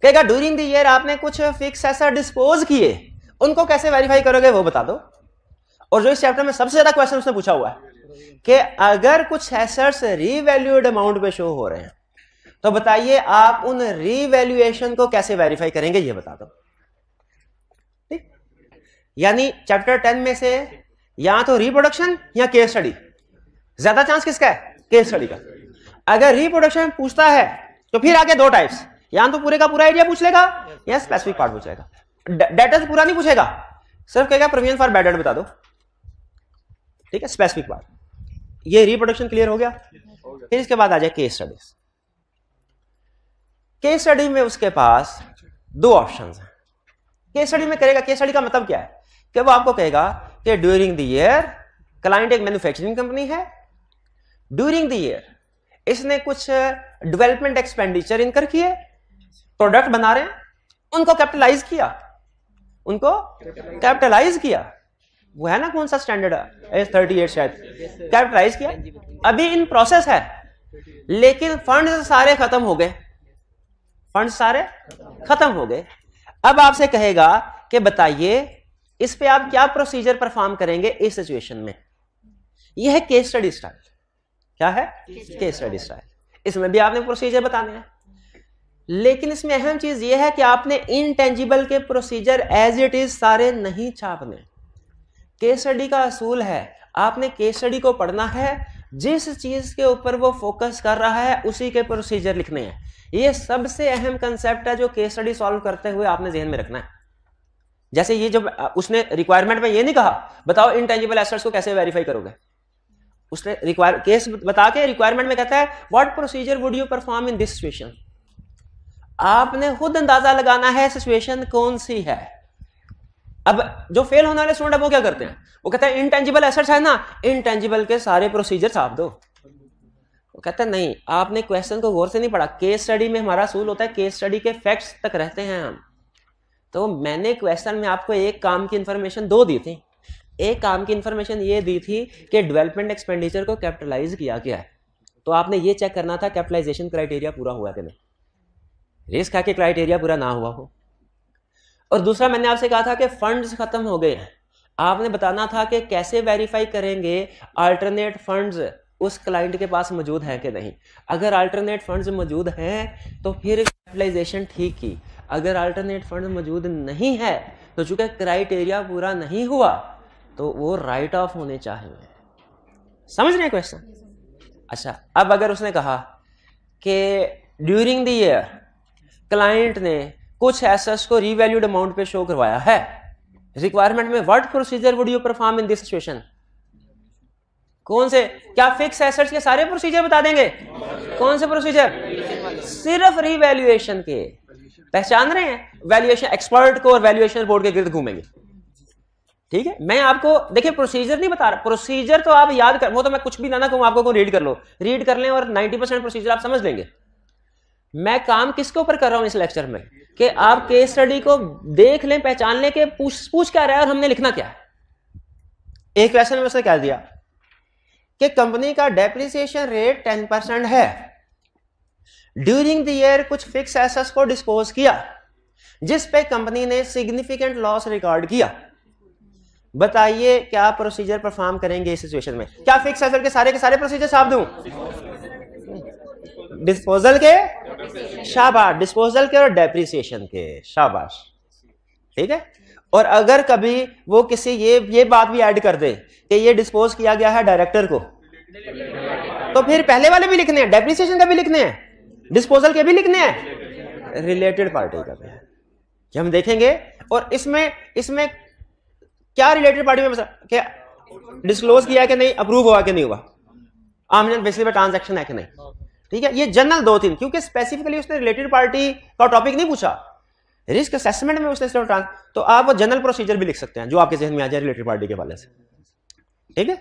कहेगा ड्यूरिंग द ईयर आपने कुछ फिक्स एसेट डिस्पोज किए, उनको कैसे वेरीफाई करोगे, वो बता दो। और जो इस चैप्टर में सबसे ज्यादा क्वेश्चन उसने पूछा हुआ है कि अगर कुछ एसेट्स रीवैल्यूड अमाउंट पे शो हो रहे हैं तो बताइए आप उन रीवैल्यूएशन को कैसे वेरीफाई करेंगे, ये बता दो। ठीक, यानी चैप्टर 10 में से या तो रिप्रोडक्शन या केस स्टडी, ज्यादा चांस किसका है, केस स्टडी का। अगर रिप्रोडक्शन पूछता है तो फिर आगे दो टाइप्स, या तो पूरे का पूरा एरिया पूछ लेगा या स्पेसिफिक पार्ट पूछ लेगा। डाटा से पूरा नहीं पूछेगा, सिर्फ कहेगा प्रोविजन फॉर बैड बता दो, ठीक है, स्पेसिफिक पार्ट। ये रिप्रोडक्शन क्लियर हो गया। फिर इसके बाद आ जाए केस स्टडीज। केस स्टडी में उसके पास दो ऑप्शंस हैं। केस स्टडी में करेगा, केस स्टडी का मतलब क्या है कि वो आपको कहेगा कि ड्यूरिंग द ईयर क्लाइंट एक मैन्युफैक्चरिंग कंपनी है, ड्यूरिंग द ईयर इसने कुछ डेवलपमेंट एक्सपेंडिचर इनकर किए, प्रोडक्ट बना रहे हैं, उनको कैपिटलाइज किया, उनको कैपिटलाइज किया, वो है ना कौन सा स्टैंडर्ड है 38 शायद, कैपिटलाइज किया, अभी इन प्रोसेस है, लेकिन फंड्स सारे खत्म हो गए, फंड्स सारे खत्म हो गए। अब आपसे कहेगा कि बताइए इस पे आप क्या प्रोसीजर परफॉर्म करेंगे इस सिचुएशन में। यह है केस स्टडी स्टाइल। क्या है, केस स्टडी स्टाइल। इसमें भी आपने प्रोसीजर बताने हैं, लेकिन इसमें अहम चीज यह है कि आपने इनटेंजिबल के प्रोसीजर एज इट इज सारे नहीं छापने। केस स्टडी का असूल है आपने केस स्टडी को पढ़ना है, जिस चीज के ऊपर वो फोकस कर रहा है उसी के प्रोसीजर लिखने हैं। ये सबसे अहम कंसेप्ट है जो केस स्टडी सॉल्व करते हुए आपने ध्यान में रखना है। जैसे ये जब उसने रिक्वायरमेंट में ये नहीं कहा बताओ इनटेंजिबल एसेट्स को कैसे वेरीफाई करोगे, उसने केस बता के रिक्वायरमेंट में कहता है what procedure would you perform in this situation. आपने खुद अंदाजा लगाना है सिचुएशन कौन सी है। अब जो फेल होने वाले स्टूडेंट है वो क्या करते हैं, वो कहते हैं इनटेंजिबल एसेट्स है ना, इनटेंजिबल के सारे प्रोसीजर छाप दो। वो कहता है नहीं, आपने क्वेश्चन को गौर से नहीं पढ़ा। केस स्टडी में हमारा असूल होता है केस स्टडी के फैक्ट्स तक रहते हैं हम। तो मैंने क्वेश्चन में आपको एक काम की इंफॉर्मेशन दो दी थी। एक काम की इंफॉर्मेशन ये दी थी कि डेवलपमेंट एक्सपेंडिचर को कैपिटलाइज किया गया है, तो आपने ये चेक करना था कैपिटलाइजेशन क्राइटेरिया पूरा हुआ कि नहीं, रिस्क है कि क्राइटेरिया पूरा ना हुआ हो। और दूसरा मैंने आपसे कहा था कि फंड्स खत्म हो गए हैं, आपने बताना था कि कैसे वेरीफाई करेंगे अल्टरनेट फंड्स उस क्लाइंट के पास मौजूद है कि नहीं। अगर अल्टरनेट फंड्स मौजूद हैं तो फिर कैपिटलाइजेशन ठीक की, अगर अल्टरनेट फंड मौजूद नहीं है तो चूंकि क्राइटेरिया पूरा नहीं हुआ तो वो राइट ऑफ होने चाहिए। समझ रहे हैं क्वेश्चन? अच्छा, अब अगर उसने कहा कि ड्यूरिंग द ईयर क्लाइंट ने कुछ एसेट्स को रीवैल्यूड अमाउंट पे शो करवाया है, रिक्वायरमेंट में what procedure would you perform in this situation. कौन से, क्या फिक्स एसेट्स के सारे प्रोसीजर बता देंगे? कौन से प्रोसीजर? सिर्फ रीवैल्यूएशन के। पहचान रहे हैं? वैल्यूएशन एक्सपर्ट को और वैल्यूएशन रिपोर्ट के गिर्द घूमेंगे। ठीक है, मैं आपको देखिए प्रोसीजर नहीं बता रहा, प्रोसीजर तो आप याद कर, वो तो मैं कुछ भी ना कहूं आपको, रीड कर लो, रीड कर लें और 90% प्रोसीजर आप समझ लेंगे। मैं काम किसके ऊपर कर रहा हूं इस लेक्चर में कि आप केस स्टडी को देख लें, पहचान लें कि पूछ क्या रहा है और हमने लिखना क्या है। एक क्वेश्चन में उसने क्या दिया कि कंपनी का डेप्रिसिएशन रेट 10% है, ड्यूरिंग द ईयर कुछ फिक्स एसेट्स को डिस्पोज किया जिस पे कंपनी ने सिग्निफिकेंट लॉस रिकॉर्ड किया। बताइए क्या प्रोसीजर परफॉर्म करेंगे इस सिचुएशन में। क्या फिक्स एसेट के सारे प्रोसीजर छाप दूं? डिस्पोजल के शाबाश, डिस्पोजल के और डेप्रिसिएशन के शाबाश, ठीक है। और अगर कभी वो किसी ये बात भी ऐड कर दे कि ये डिस्पोज किया गया है डायरेक्टर को, तो फिर पहले वाले भी लिखने हैं, डेप्रिसिएशन का भी लिखने हैं, डिस्पोजल के भी लिखने हैं, रिलेटेड पार्टी का भी है, कि हम देखेंगे। और इसमें क्या रिलेटेड पार्टी में क्या डिस्क्लोज किया कि नहीं, अप्रूव हुआ कि नहीं हुआ, आमदन बेसिस पे ट्रांजैक्शन है कि नहीं, ठीक है। ये जनरल 2-3, क्योंकि स्पेसिफिकली उसने रिलेटेड पार्टी का टॉपिक नहीं पूछा, रिस्क असेसमेंट में उसने तो आप वो जनरल प्रोसीजर भी लिख सकते हैं जो आपके जहन में आ जाए रिलेटेड पार्टी के हवाले से, ठीक है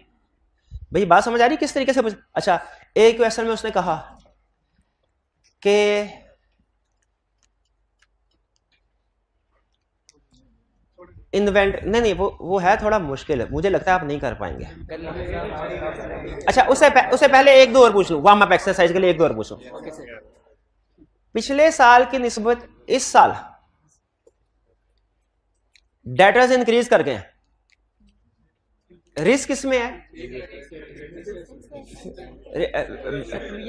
भाई। बात समझ आ रही किस तरीके से अच्छा, एक क्वेश्चन में उसने कहा कि इन्वेंट नहीं वो है थोड़ा मुश्किल है, मुझे लगता है आप नहीं कर पाएंगे। अच्छा, उससे पहले एक दो और पूछ लूं, वार्म अप एक्सरसाइज के लिए एक दो और पूछूं। पिछले साल की निस्बत इस साल डेटर्स इंक्रीज कर गए, रिस्क किसमें है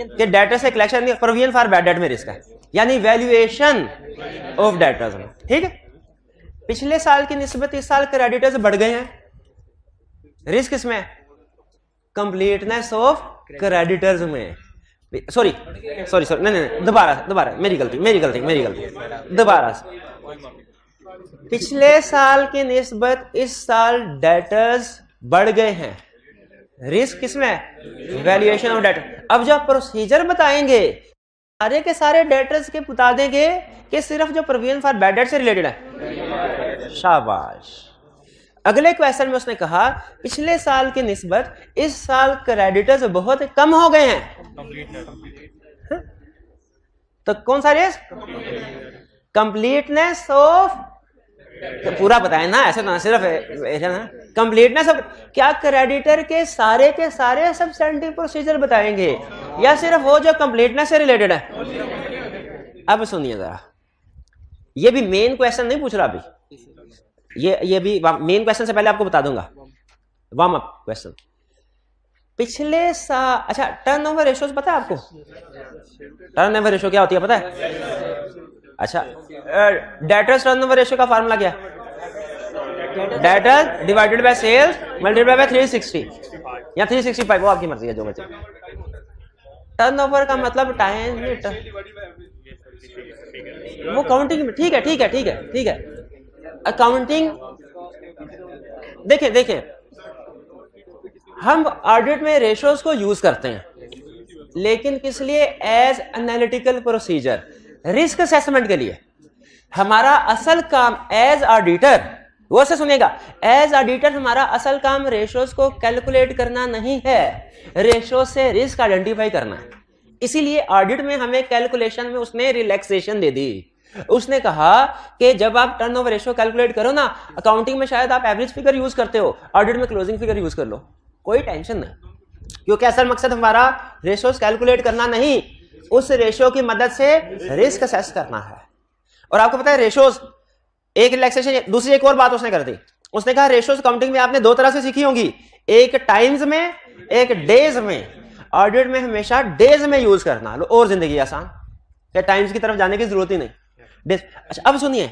कि डेटर से collection, provision for bad debt में रिस्क है, यानी वैल्यूएशन ऑफ डेटर्स में, ठीक है। पिछले साल की निस्बत इस साल क्रेडिटर्स बढ़ गए हैं, रिस्क किसमें है, कंप्लीटनेस ऑफ क्रेडिटर्स में। सॉरी नहीं दोबारा मेरी गलती दोबारा से। पिछले साल की निस्बत इस साल डेटर्स बढ़ गए हैं, रिस्क किसमें है, वैल्यूएशन ऑफ डेटर। अब जब प्रोसीजर बताएंगे सारे के सारे डेटर्स के बता देंगे कि सिर्फ जो प्रोविजन फॉर बैड डेट से रिलेटेड है। शाबाश। अगले क्वेश्चन में उसने कहा पिछले साल की निस्बत इस साल क्रेडिटर्स बहुत कम हो गए हैं, तो कौन सा रिस्क, कंप्लीटनेस ऑफ, तो पूरा बताए ना, ऐसे ना सिर्फ ना, कंप्लीटनेस ऑफ, क्या क्रेडिटर के सारे सब्सटेंटिव प्रोसीजर बताएंगे या सिर्फ वो जो कंप्लीटनेस से रिलेटेड है। अब सुनिए जरा, ये भी मेन क्वेश्चन नहीं पूछ रहा अभी, ये भी मेन क्वेश्चन से पहले आपको बता दूंगा, वार्म अप क्वेश्चन। पिछले साल, अच्छा टर्नओवर रेशियोज पता है आपको, टर्नओवर रेशियो क्या होती है पता है? अच्छा, डेटर्स टर्नओवर रेशियो का फार्मूला क्या है? Debtor divided by sales multiplied by 360 या 365, वो आपकी मर्जी है जो बचे। टर्नओवर का मतलब टाइम, वो काउंटिंग में, ठीक है अकाउंटिंग। देखें हम ऑडिट में रेशियोज को यूज करते हैं, लेकिन किस लिए? As analytical procedure, risk assessment के लिए। हमारा असल काम एज ऑडिटर, वो से सुनिएगा, एज ऑडिटर हमारा असल काम रेशियोज को कैलकुलेट करना नहीं है, रेशियो से रिस्क आइडेंटिफाई करना है। इसीलिए ऑडिट में हमें कैलकुलेशन में उसने रिलैक्सेशन दे दी। उसने कहा कि जब आप टर्नओवर रेशियो कैलकुलेट करो ना, अकाउंटिंग में शायद आप एवरेज फिगर यूज करते हो, ऑडिट में क्लोजिंग फिगर यूज कर लो, कोई टेंशन नहीं, क्योंकि असल मकसद हमारा रेशियोज कैलकुलेट करना नहीं, उस रेशियो की मदद से रिस्क असेस करना है। और आपको पता है रेशियोज, एक रिलैक्सेशन, दूसरी एक और बात उसने कर दी, उसने कहा रेशियोज अकाउंटिंग में आपने दो तरह से सीखी होंगी, एक टाइम्स में, एक डेज में। ऑडिट में हमेशा डेज में यूज करना, लो और जिंदगी आसान, टाइम्स की तरफ जाने की जरूरत ही नहीं, डेज। अच्छा अब सुनिए,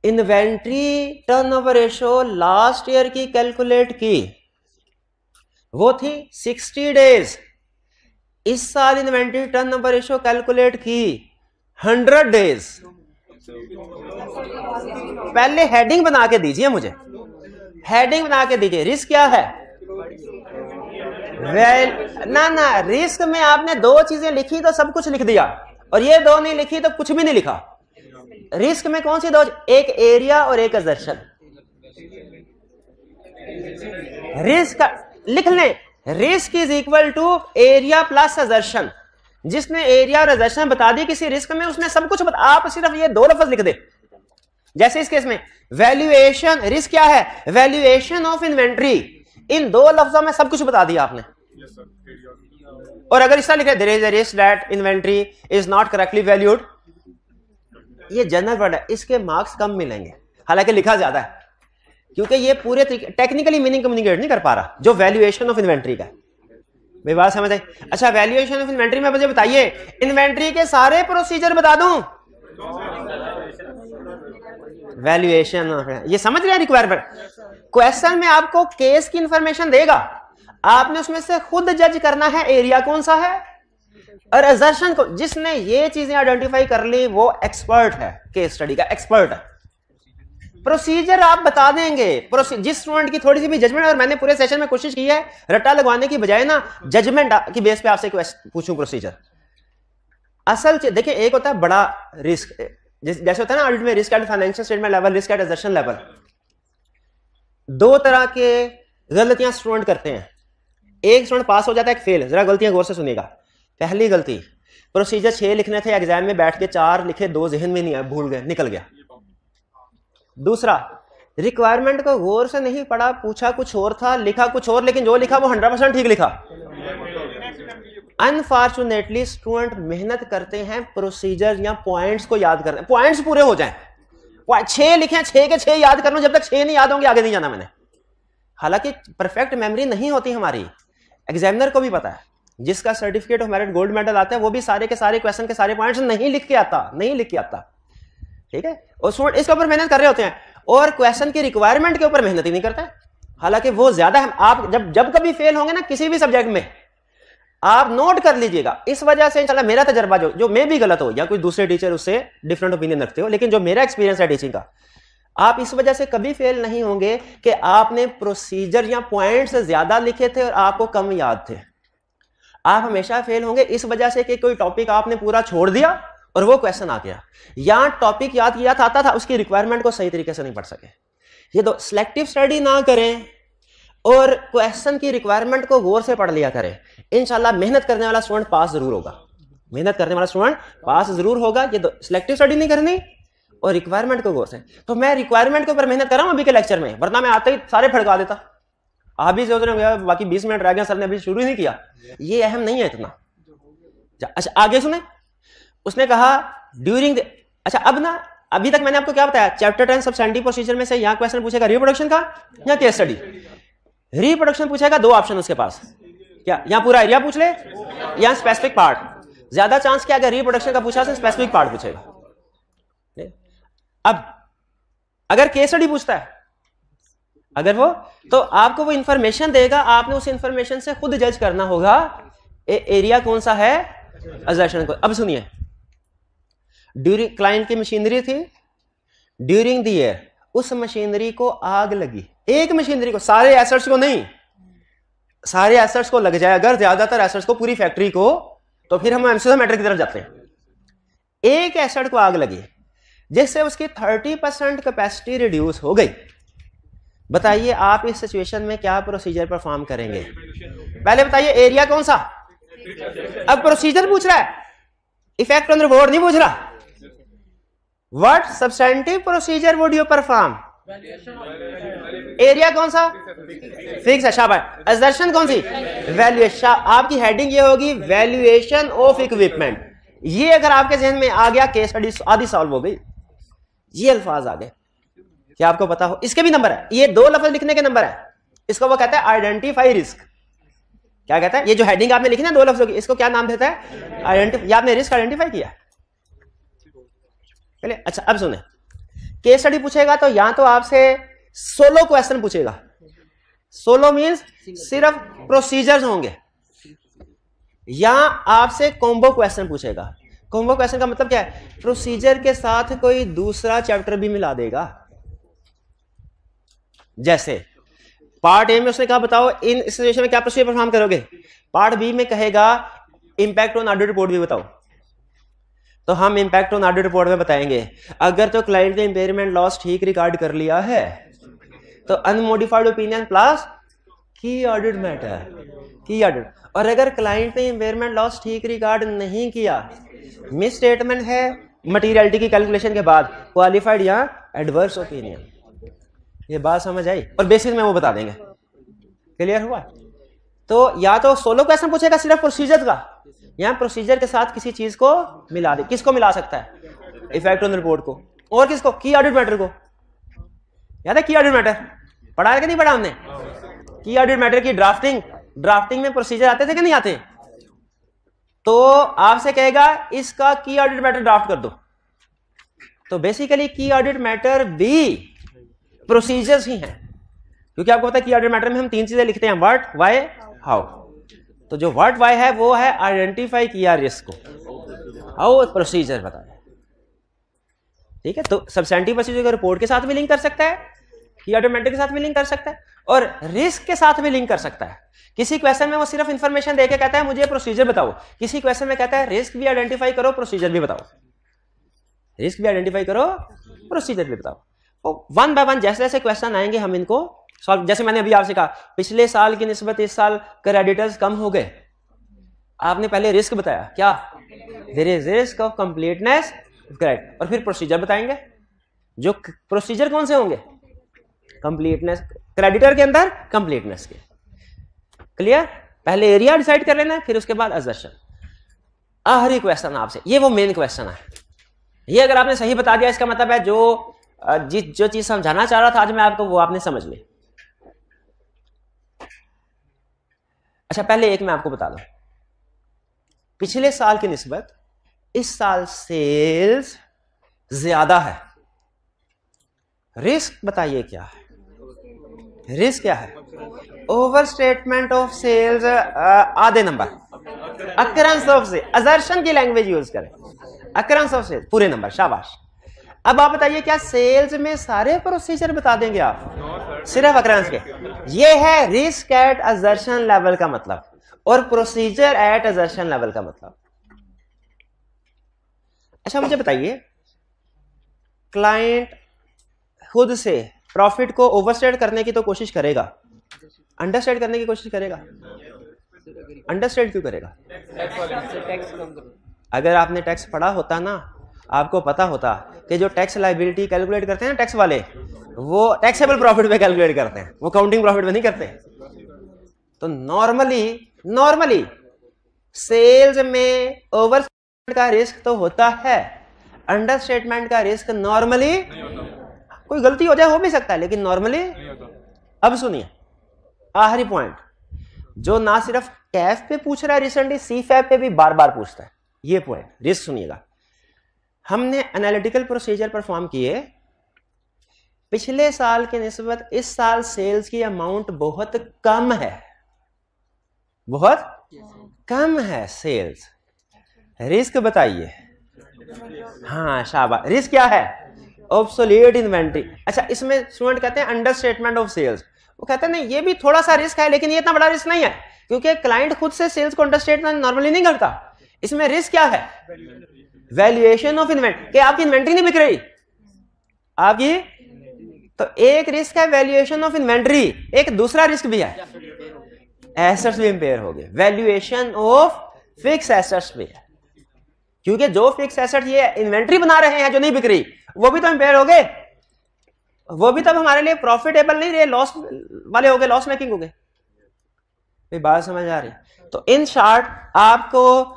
inventory turnover ratio last year की कैलकुलेट की, वो थी 60 डेज। इस साल इन्वेंट्री टर्नओवर रेशियो कैलकुलेट की 100 डेज। पहले हेडिंग बना के दीजिए, मुझे हेडिंग बना के दीजिए, रिस्क क्या है? ना रिस्क में आपने दो चीजें लिखी तो सब कुछ लिख दिया, और ये दो नहीं लिखी तो कुछ भी नहीं लिखा। रिस्क में कौन सी दो? एक एरिया और एक असर्शन। रिस्क लिख लें, risk is equal to area plus assertion. जिसने एरिया और असर्शन बता दी किसी रिस्क में, उसने सब कुछ बता, आप सिर्फ ये दो लफ्ज लिख दे। जैसे इस केस में वैल्यूएशन, रिस्क क्या है? Valuation of inventory. इन दो लफ्जों में सब कुछ बता दिया आपने। और अगर इस तरह लिखे there is a risk that inventory is not correctly valued, ये जनरल वर्ड है, इसके मार्क्स कम मिलेंगे, हालांकि लिखा ज्यादा है, क्योंकि ये पूरे टेक्निकली मीनिंग कम्युनिकेट नहीं कर पा रहा जो वैल्यूएशन ऑफ इन्वेंट्री का। मेरी बात समझ आई? अच्छा, वैल्यूएशन ऑफ इन्वेंट्री में मुझे बताइए, इन्वेंट्री के सारे प्रोसीजर बता दूं? वैल्यूएशन, ये समझ रहे हैं रिक्वायरमेंट। क्वेश्चन में आपको केस की इंफॉर्मेशन देगा, आपने उसमें से खुद जज करना है एरिया कौन सा है और असर्शन को। जिसने ये चीजें आइडेंटिफाई कर ली वो एक्सपर्ट है, केस स्टडी का एक्सपर्ट है। प्रोसीजर आप बता देंगे, जिस स्टूडेंट की थोड़ी सी भी जजमेंट, और मैंने पूरे सेशन में कोशिश की है रट्टा लगवाने की बजाय ना जजमेंट की बेस पे आपसे पूछूं प्रोसीजर। असल देखिए, एक होता है बड़ा रिस्क, जैसे होता है ना ऑडिट में risk at financial statement level, risk at assertion level. दो तरह के गलतियां स्टूडेंट करते हैं, एक स्टूडेंट पास हो जाता है, एक फेल। जरा गलतियां गौर से सुनिएगा। पहली गलती, प्रोसीजर 6 लिखने थे, एग्जाम में बैठ के 4 लिखे, 2 जहन में नहीं आया, भूल गए, निकल गया। दूसरा, रिक्वायरमेंट को गौर से नहीं पढ़ा, पूछा कुछ और था, लिखा कुछ और, लेकिन जो लिखा वो 100% ठीक लिखा। अनफॉर्चुनेटली स्टूडेंट मेहनत करते हैं प्रोसीजर या पॉइंट्स को याद करते हैं, पॉइंट्स पूरे हो जाएं, 6 लिखे, 6 के 6 याद कर लो, जब तक 6 नहीं याद होंगे आगे नहीं जाना मैंने। हालांकि परफेक्ट मेमोरी नहीं होती हमारी, एग्जामिनर को भी पता है। जिसका certificate of merit gold medal आता है वो भी सारे के सारे क्वेश्चन के सारे पॉइंट्स नहीं लिख के आता, ठीक है। और स्टूडेंट इसके ऊपर मेहनत कर रहे होते हैं और क्वेश्चन की रिक्वायरमेंट के ऊपर मेहनत ही नहीं करता है, हालांकि वो ज्यादा है। आप जब कभी फेल होंगे ना किसी भी सब्जेक्ट में, आप नोट कर लीजिएगा। इस वजह से इंशाल्लाह मेरा तजर्बा, जो मैं भी गलत हो या कोई दूसरे टीचर उससे डिफरेंट ओपिनियन रखते हो, लेकिन जो मेरा एक्सपीरियंस है टीचिंग का, आप इस वजह से कभी फेल नहीं होंगे कि आपने प्रोसीजर या पॉइंट्स ज्यादा लिखे थे और आपको कम याद थे। आप हमेशा फेल होंगे इस वजह से कि कोई टॉपिक आपने पूरा छोड़ दिया और वो क्वेश्चन आ गया, या टॉपिक याद किया था आता था, उसकी रिक्वायरमेंट को सही तरीके से नहीं पढ़ सके। ये तो सिलेक्टिव स्टडी ना करें और क्वेश्चन की रिक्वायरमेंट को गौर से पढ़ लिया करें। इंशाल्लाह मेहनत करने वाला स्टूडेंट पास जरूर होगा, मेहनत करने वाला स्टूडेंट पास जरूर होगा। ये तो सिलेक्टिव स्टडी नहीं करनी और रिक्वायरमेंट को गौर से। तो मैं रिक्वायरमेंट के ऊपर मेहनत कर रहा हूं अभी के लेक्चर में, वरना मैं आते ही सारे फड़का देता। आप भी सोच रहे हो बाकी 20 मिनट रह गए, सर ने अभी शुरू ही नहीं किया, ये अहम नहीं है इतना। अच्छा आगे सुने, उसने कहा ड्यूरिंग अच्छा अब ना, अभी तक मैंने आपको क्या बताया, चैप्टर 10 सब्सटेंटिव प्रोसीजर में से यहां क्वेश्चन पूछेगा रिप्रोडक्शन का या केस स्टडी। रिप्रोडक्शन पूछेगा, 2 ऑप्शन उसके पास, क्या यहां पूरा एरिया पूछ ले या स्पेसिफिक पार्ट। ज्यादा चांस क्या, अगर रिप्रोडक्शन का पूछा तो स्पेसिफिक पार्ट पूछेगा। अब अगर केस स्टडी पूछता है, अगर वो, तो आपको वो इंफॉर्मेशन देगा, आपने उस इंफॉर्मेशन से खुद जज करना होगा एरिया कौन सा है असर्शन को। अब सुनिए, ड्यूरिंग क्लाइंट की मशीनरी थी, ड्यूरिंग द ईयर उस मशीनरी को आग लगी, एक मशीनरी को, सारे एसेट्स को नहीं, सारे एसेट्स को लग जाए अगर, ज्यादातर एसेट्स को, पूरी फैक्ट्री को, तो फिर हम एमसीक्यू मैटर की तरफ जाते हैं। एक एसेट को आग लगी जिससे उसकी 30% कैपेसिटी रिड्यूस हो गई। बताइए आप इस सिचुएशन में क्या प्रोसीजर परफॉर्म करेंगे? पहले बताइए एरिया कौन सा। अब प्रोसीजर पूछ रहा है, इफेक्ट ऑन रिवॉर्ड नहीं पूछ रहा। What substantive procedure would you perform? Area कौन सा? फिक्स है, शाबाश। असर्शन कौन सी? वैल्यूएशन। आपकी हेडिंग ये होगी वैल्यूएशन ऑफ इक्विपमेंट। ये अगर आपके जहन में आ गया, केस स्टडी आधी सॉल्व हो गई। ये अल्फाज आ गए, क्या आपको पता हो? इसके भी नंबर है, ये 2 लफ्ज लिखने के नंबर है। इसको वो कहता है आइडेंटिफाई रिस्क। क्या कहता है? ये जो हेडिंग आपने लिखी ना 2 लफ्जों की, इसको क्या नाम देता है? आइडेंटिफाई। आपने रिस्क आइडेंटिफाई किया पहले। अच्छा अब सुने, केस स्टडी पूछेगा तो या तो आपसे सोलो क्वेश्चन पूछेगा। सोलो मींस सिर्फ प्रोसीजर्स होंगे, या आपसे कॉम्बो क्वेश्चन पूछेगा। कॉम्बो क्वेश्चन का मतलब क्या है? प्रोसीजर के साथ कोई दूसरा चैप्टर भी मिला देगा। जैसे पार्ट ए में उसने कहा बताओ इन सिचुएशन में क्या प्रोसीजर परफॉर्म करोगे, पार्ट बी में कहेगा इंपैक्ट ऑन ऑडिट रिपोर्ट भी बताओ, तो हम इंपैक्ट ऑन ऑडिट रिपोर्ट में बताएंगे अगर तो क्लाइंट ने इंपेयरमेंट लॉस ठीक रिकॉर्ड कर लिया है तो अनमोडिफाइड ओपिनियन प्लस की ऑडिट मैटर, की ऑडिट। और अगर क्लाइंट ने इंपेयरमेंट लॉस ठीक रिकॉर्ड नहीं किया, मिस स्टेटमेंट है मटीरियलिटी की कैलकुलेशन के बाद, क्वालिफाइड या एडवर्स ओपिनियन। ये बात समझ आई? और बेसिस में वो बता देंगे। क्लियर हुआ? तो या तो सोलो क्वेश्चन पूछेगा सिर्फ प्रोसीजर का, या प्रोसीजर के साथ किसी चीज को मिला दे। किसको मिला सकता है? इफेक्ट ऑन रिपोर्ट को। और किसको? की ऑडिट मैटर को। याद है की ऑडिट मैटर? पढ़ा है कि नहीं पढ़ा हमने? की ऑडिट मैटर की ड्राफ्टिंग में प्रोसीजर आते थे कि नहीं आते? तो आपसे कहेगा इसका की ऑडिट मैटर ड्राफ्ट कर दो। तो बेसिकली की ऑडिट मैटर भी प्रोसीजर्स ही हैं, क्योंकि आपको पता है की ऑडिट मैटर में हम 3 चीजें लिखते हैं, व्हाट, व्हाई, हाउ। तो जो व्हाट व्हाई है वो है आइडेंटिफाई किया रिस्क को, हाउ प्रोसीजर बताया। ठीक है, तो सब्सटेंटिव प्रोसीजर को रिपोर्ट के साथ भी लिंक कर सकता है, की ऑडिट मैटर के साथ भी लिंक कर सकता है, और रिस्क के साथ भी लिंक कर सकता है। किसी क्वेश्चन में वो सिर्फ इंफॉर्मेशन देके कहता है मुझे प्रोसीजर बताओ, किसी क्वेश्चन में कहता है रिस्क भी आइडेंटिफाई करो, प्रोसीजर भी बताओ, रिस्क भी आइडेंटिफाई करो, प्रोसीजर भी बताओ। तो वन बाय वन जैसे जैसे क्वेश्चन आएंगे हम इनको सॉल्व, जैसे मैंने अभी आपसे कहा पिछले साल की निस्बत इस साल क्रेडिटर्स कम हो गए, आपने पहले रिस्क बताया, क्या there is risk of completeness, correct, और फिर प्रोसीजर बताएंगे। जो प्रोसीजर कौन से होंगे, कंप्लीटनेस, क्रेडिटर के अंदर कंप्लीटनेस के। क्लियर, पहले एरिया डिसाइड कर लेना है, फिर उसके बाद असर्शन। आखिरी क्वेश्चन आपसे, ये वो मेन क्वेश्चन है, ये अगर आपने सही बता दिया इसका मतलब है जो चीज समझाना चाह रहा था आज मैं आपको वो आपने समझ ली। अच्छा, पहले एक मैं आपको बता दूं, पिछले साल की निस्बत इस साल सेल्स ज्यादा है, रिस्क बताइए क्या है, रिस्क क्या है, ओवर स्टेटमेंट ऑफ सेल्स, आधे number, occurrence of sales, assertion की लैंग्वेज यूज करें, अकरेंस ऑफ सेल्स पूरे नंबर, शाबाश। अब आप बताइए क्या सेल्स में सारे प्रोसीजर बता देंगे आप, सिर्फ अकरेंस के? ये है रिस्क एट असर्शन लेवल का मतलब, और प्रोसीजर एट असर्शन लेवल का मतलब। अच्छा मुझे बताइए, क्लाइंट खुद से प्रॉफिट को ओवरस्टेट करने की तो कोशिश करेगा, अंडरस्टेट करने की कोशिश करेगा, अंडरस्टेट क्यों करेगा? अगर आपने टैक्स पढ़ा होता ना, आपको पता होता कि जो टैक्स लायबिलिटी कैलकुलेट करते हैं ना टैक्स वाले, वो टैक्सेबल प्रॉफिट पे कैलकुलेट करते हैं, वो काउंटिंग प्रॉफिट पे नहीं करते। तो नॉर्मली सेल्स में ओवर का रिस्क तो होता है, अंडरस्टेटमेंट का रिस्क नॉर्मली, कोई गलती हो जाए हो भी सकता है लेकिन नॉर्मली। अब सुनिए आखिरी पॉइंट, जो ना सिर्फ कैफ पे पूछ रहा है रिसेंटली, सी फैप पे भी बार बार पूछता है, ये पॉइंट रिस्क सुनिएगा। हमने एनालिटिकल प्रोसीजर परफॉर्म किए, पिछले साल के निस्बत इस साल सेल्स की अमाउंट बहुत कम है, बहुत कम है सेल्स, रिस्क बताइए। हाँ शाबाश, रिस्क क्या है? Obsolete inventory. अच्छा, इसमें स्टूडेंट कहते हैं अंडरस्टेटमेंट ऑफ सेल्स, वो कहते हैं नहीं ये भी थोड़ा सा रिस्क है लेकिन ये इतना बड़ा रिस्क नहीं है, क्योंकि क्लाइंट खुद से सेल्स को अंडरस्टेटमेंट नॉर्मली नहीं करता। इसमें रिस्क क्या है? वैल्यूएशन ऑफ इन्वेंट्री, कि आपकी इन्वेंट्री नहीं बिक रही आपकी, तो एक रिस्क है वैल्यूएशन ऑफ इन्वेंट्री, एक दूसरा रिस्क भी है एसेट्स भी इंपेयर हो गए, वैल्यूएशन ऑफ फिक्स एसेट्स भी है, क्योंकि जो फिक्स एसेट ये इन्वेंट्री बना रहे हैं जो नहीं बिक रही वो भी तो इंपेयर हो गए, वो भी तब हमारे लिए प्रॉफिटेबल नहीं रहे, लॉस वाले हो गए, लॉस मेकिंग हो गए। बात समझ आ रही? तो इन शॉर्ट आपको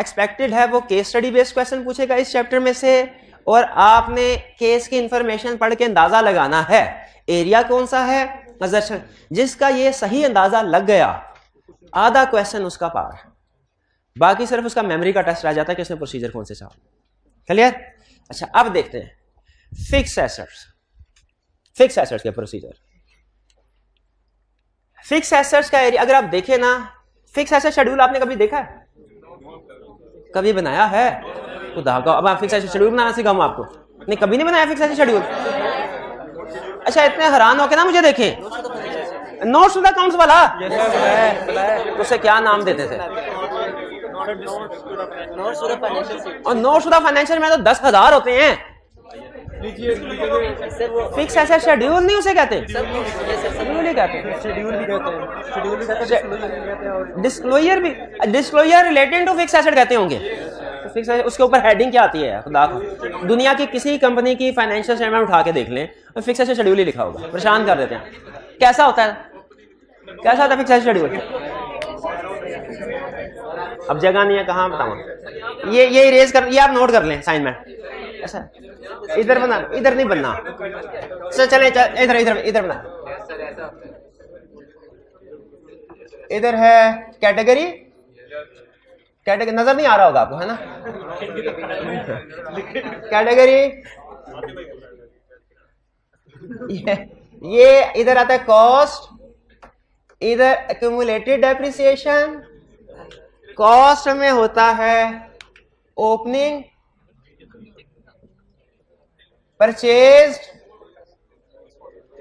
एक्सपेक्टेड है वो केस स्टडी बेस्ड क्वेश्चन पूछेगा इस चैप्टर में से, और आपने केस की इंफॉर्मेशन पढ़ के अंदाजा लगाना है एरिया कौन सा है, असर्शन। जिसका ये सही अंदाजा लग गया आधा क्वेश्चन उसका पार, बाकी सिर्फ उसका मेमोरी का टेस्ट रह जाता है कि उसने प्रोसीजर कौन से चाहा। क्लियर? अच्छा अब देखते हैं फिक्स एसेट्स, फिक्स एसेट्स के प्रोसीजर। फिक्स एसेट्स का एरिया अगर आप देखें ना, फिक्स एसेट शेड्यूल आपने कभी देखा है, कभी बनाया है? खुदा का, अब आप फिक्स एसेट शेड्यूल बनाना सिखाऊं आपको? नहीं, कभी नहीं बनाया फिक्स एसेट शेड्यूल। अच्छा इतने हैरान हो के ना मुझे देखें, नोट्स टू द अकाउंट्स वाला उसे क्या नाम देते थे? और नोट्स टू द फाइनेंशियल में तो 10,000 होते हैं। फिक्स एसेट शेड्यूल नहीं उसे कहते, शेड्यूल ही कहते हैं, शेड्यूल भी कहते हैं, डिस्क्लोजर भी, disclosure related to fix asset कहते होंगे। फिक्स एसेट उसके ऊपर हेडिंग क्या आती है खुदा को, दुनिया की किसी कंपनी की फाइनेंशियल स्टेटमेंट उठा के देख लें तो फिक्स एसेट शेड्यूल ही लिखा होगा, परेशान कर देते हैं। कैसा होता है, कैसा होता है फिक्स एसेट शेड्यूल? अब जगह नहीं है कहाँ बताऊं, ये इरेज कर, ये आप नोट कर लें असाइनमेंट। ऐसा इधर बना, इधर नहीं बनना, चले इधर इधर इधर बना। इधर है कैटेगरी, कैटेगरी नजर नहीं आ रहा होगा आपको, है ना? कैटेगरी ये इधर आता है कॉस्ट, इधर एक्यूमुलेटेड डेप्रिसिएशन, कॉस्ट में होता है ओपनिंग, परचेज,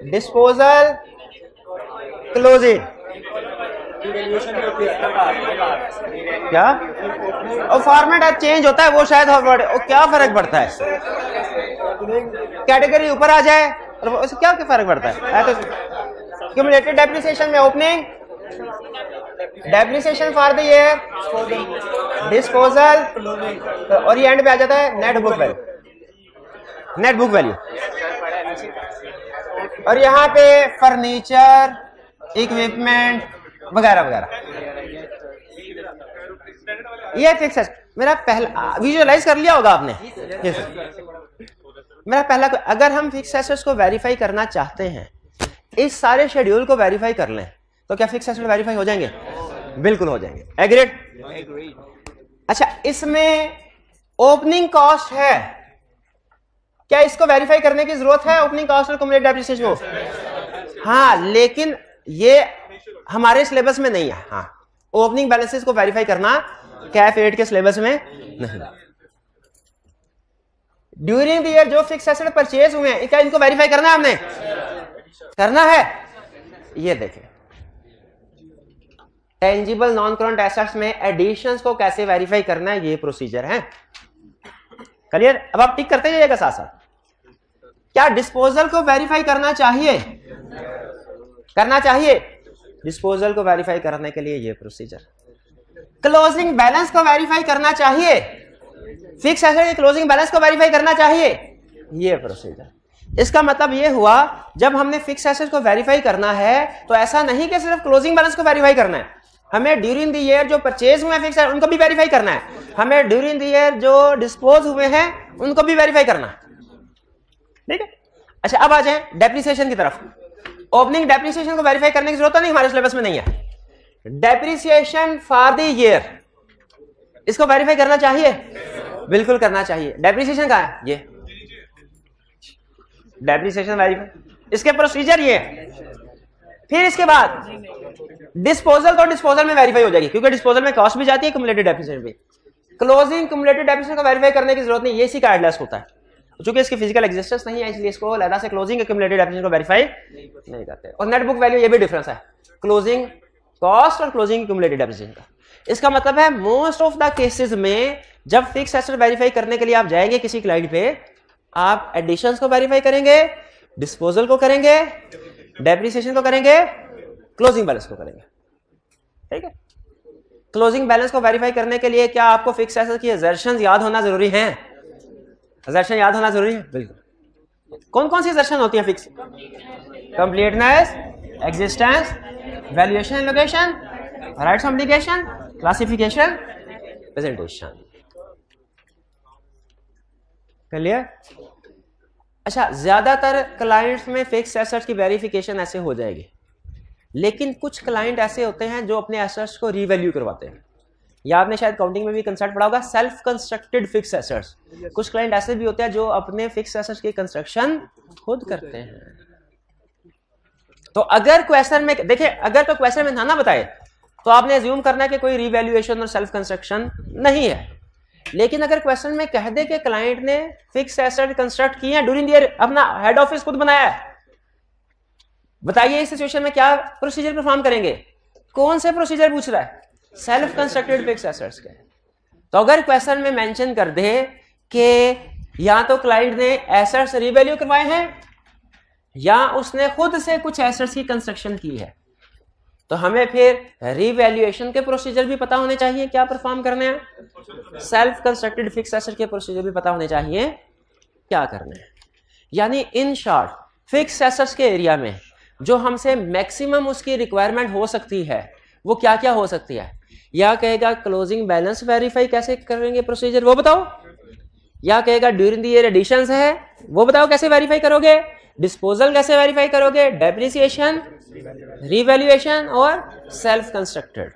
डिस्पोजल, क्लोजिंग। क्या और फॉर्मेट अब चेंज होता है वो शायद, और क्या फर्क पड़ता है? कैटेगरी ऊपर आ जाए और उससे क्या फर्क पड़ता है? तो क्यूमुलेटेड डेप्रिसिएशन में opening, depreciation for the year, disposal, और ये एंड पे आ जाता है net book value, net book value. और यहाँ पे फर्नीचर, इक्विपमेंट वगैरह वगैरह, ये फिक्स है। मेरा पहला विजुअलाइज कर लिया होगा आपने। मेरा पहला, अगर हम फिक्स एसेट्स को वेरीफाई करना चाहते हैं, इस सारे शेड्यूल को वेरीफाई कर लें, तो क्या फिक्स एसेट वेरीफाई हो जाएंगे? बिल्कुल हो जाएंगे। एग्रीड? अच्छा, इसमें ओपनिंग कॉस्ट है, क्या इसको वेरीफाई करने की जरूरत है? ओपनिंग कॉस्ट और क्युमुलेटेड डेप्रिसिएशन को? हाँ, लेकिन ये हमारे सिलेबस में नहीं है। हाँ, ओपनिंग बैलेंसेस को वेरीफाई करना कैफ 8 के सिलेबस में नहीं। ड्यूरिंग द ईयर जो फिक्स एसेट परचेज हुए हैं, क्या इनको वेरीफाई करना है? हमने करना है। ये देखें, टेंजिबल नॉन करंट एसेट्स में एडिशंस को कैसे वेरीफाई करना है, ये प्रोसीजर है। क्लियर? अब आप टिक करते जाइएगा साथ साथ। क्या डिस्पोजल को वेरीफाई करना चाहिए? करना चाहिए। डिस्पोजल को वेरीफाई करने के लिए ये प्रोसीजर। क्लोजिंग बैलेंस को वेरीफाई करना चाहिए, फिक्स एसेट के क्लोजिंग बैलेंस को वेरीफाई करना चाहिए, ये प्रोसीजर। इसका मतलब ये हुआ, जब हमने फिक्स एसेट को वेरीफाई करना है तो ऐसा नहीं कि सिर्फ क्लोजिंग बैलेंस को वेरीफाई करना है, हमें ड्यूरिंग द ईयर जो परचेज हुए हैं फिक्स एसेट उनको भी वेरीफाई करना है, हमें ड्यूरिंग द ईयर जो डिस्पोज हुए हैं उनको भी वेरीफाई करना है। ठीक है? अच्छा, अब आ जाए डेप्रिसिएशन की तरफ। ओपनिंग डेप्रिसिएशन को वेरीफाई करने की जरूरत नहीं, हमारे सिलेबस में नहीं है। डेप्रिसिएशन फॉर द ईयर, इसको वेरीफाई करना चाहिए? बिल्कुल करना चाहिए। डेप्रिसिएशन कहां है? ये डेप्रिसिएशन वेरीफाई, इसके प्रोसीजर ये। फिर इसके बाद डिस्पोजल, तो डिस्पोजल में वेरीफाई हो जाएगी, क्योंकि डिस्पोजल में कॉस्ट भी जाती है, क्युमुलेटेड डेप्रिसिएशन भी। क्लोजिंग क्युमुलेटेड डेप्रिसिएशन को वेरीफाई करने की जरूरत नहीं, ये इसी का एडलेस होता है। चूंकि इसकी फिजिकल एग्जिस्टेंस नहीं है, इसलिए इसको अलग से क्लोजिंग क्युमुलेटेड डेप्रिसिएशन को वेरीफाई नहीं करते। और नेट बुक वैल्यू, ये भी डिफरेंस है क्लोजिंग कॉस्ट और क्लोजिंग क्युमुलेटेड डेप्रिसिएशन का। इसका मतलब है मोस्ट ऑफ द केसेस में जब फिक्स एसेट वेरीफाई करने के लिए आप जाएंगे किसी क्लाइंट पे, आप एडिशंस को वेरीफाई करेंगे, डिस्पोजल को करेंगे, डेप्रिसिएशन को करेंगे, क्लोजिंग बैलेंस को करेंगे। ठीक है? क्लोजिंग बैलेंस को वेरीफाई करने के लिए क्या आपको फिक्स एसेट की असर्शंस याद होना जरूरी है? असर्शन याद होना जरूरी है, बिल्कुल। कौन कौन सी असर्शन होती है fix? Completeness, existence, valuation, allocation, rights obligation, classification, presentation. Clear? अच्छा, ज्यादातर क्लाइंट्स में फिक्स एसेट्स की वेरिफिकेशन ऐसे हो जाएगी, लेकिन कुछ क्लाइंट ऐसे होते हैं जो अपने एसेट्स को रीवैल्यू करवाते हैं, या आपने शायद काउंटिंग में भी कंसेप्ट पढ़ा होगा, सेल्फ कंस्ट्रक्टेड फिक्स एसेट्स। कुछ क्लाइंट ऐसे भी होते हैं जो अपने फिक्स एसेट्स की कंस्ट्रक्शन खुद करते हैं। तो अगर क्वेश्चन में देखिए, अगर तो क्वेश्चन में ना बताए तो आपने अज्यूम करना है कि कोई रीवैल्यूएशन और सेल्फ कंस्ट्रक्शन नहीं है। लेकिन अगर क्वेश्चन में कह दे कि क्लाइंट ने फिक्स एसेट कंस्ट्रक्ट किए हैं ड्यूरिंग द ईयर, अपना हेड ऑफिस खुद बनाया है, बताइए इस सिचुएशन में क्या प्रोसीजर परफॉर्म करेंगे? कौन से प्रोसीजर पूछ रहा है? सेल्फ कंस्ट्रक्टेड फिक्स एसेट्स के। तो अगर क्वेश्चन में मेंशन कर दे कि या तो क्लाइंट ने एसेट्स रीवैल्यू करवाए हैं या उसने खुद से कुछ एसेट्स की कंस्ट्रक्शन की है, तो हमें फिर रीवैल्यूएशन के प्रोसीजर भी पता होने चाहिए क्या परफॉर्म करने हैं, सेल्फ कंस्ट्रक्टेड फिक्स एसेट के प्रोसीजर भी पता होने चाहिए क्या करने हैं। यानी इन शॉर्ट, फिक्स एसेट्स के एरिया में जो हमसे मैक्सिमम उसकी रिक्वायरमेंट हो सकती है वो क्या क्या हो सकती है? या कहेगा क्लोजिंग बैलेंस वेरीफाई कैसे करेंगे प्रोसीजर, वो बताओ। या कहेगा ड्यूरिंग द ईयर एडिशंस है, वो बताओ कैसे वेरीफाई करोगे। डिस्पोजल कैसे वेरीफाई करोगे, डेप्रिसिएशन, रीवैल्यूएशन और सेल्फ कंस्ट्रक्टेड।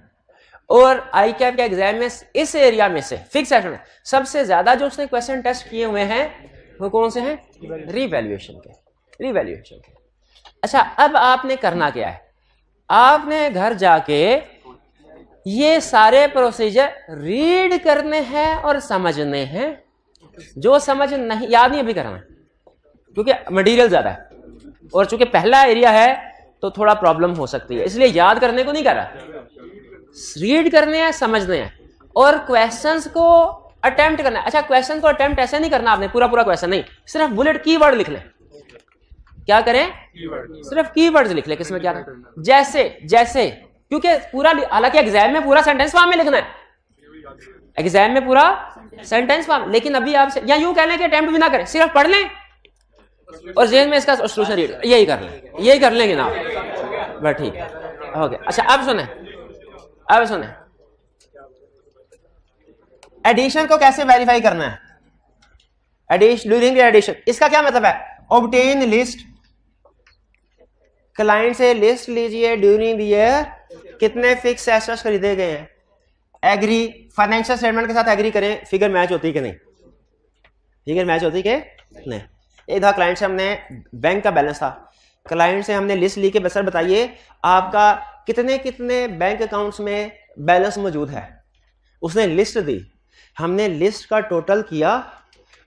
और आई कैप के एग्जाम में इस एरिया में से फिक्स एसेट में सबसे ज्यादा जो उसने क्वेश्चन टेस्ट किए हुए हैं वो कौन से हैं? रीवैल्यूएशन के। अच्छा, अब आपने करना क्या है? आपने घर जाके ये सारे प्रोसीजर रीड करने हैं और समझने हैं। जो समझ नहीं, याद नहीं अभी करना, क्योंकि मटेरियल ज्यादा है और चूंकि पहला एरिया है तो थोड़ा प्रॉब्लम हो सकती है, इसलिए याद करने को नहीं कर रहा। रीड करने हैं, समझने हैं और क्वेश्चंस को अटेम्प्ट करना है। अच्छा, क्वेश्चन को अटेम्प्ट ऐसे नहीं करना आपने पूरा क्वेश्चन नहीं, सिर्फ बुलेट कीवर्ड लिख लें। क्या करें? सिर्फ कीवर्ड्स लिख ले। किसमें क्या करें? जैसे क्योंकि पूरा, हालांकि एग्जाम में पूरा सेंटेंस फॉर्म में लिखना है, एग्जाम में पूरा सेंटेंस फॉर्म, लेकिन अभी आप या यूं कह लें कि अटेम्प्ट भी ना करें, सिर्फ पढ़ लें और जेल में इसका सोल्यूशन रीड, यही कर लेंगे ना आप, बस ठीक है, हो गया। अच्छा, अब सुने एडिशन को कैसे वेरीफाई करना है? ड्यूरिंग द एडिशन, इसका क्या मतलब है? ऑब्टेन लिस्ट, क्लाइंट से लिस्ट लीजिए ड्यूरिंग द ईयर कितने फिक्स एसेट्स खरीदे गए हैं। एग्री, फाइनेंशियल स्टेटमेंट के साथ एग्री करें, फिगर मैच होती है कि नहीं, एक दफा क्लाइंट से हमने, बैंक का बैलेंस था, क्लाइंट से हमने लिस्ट ली के सर बताइए आपका कितने बैंक अकाउंट्स में बैलेंस मौजूद है। उसने लिस्ट दी, हमने लिस्ट का टोटल किया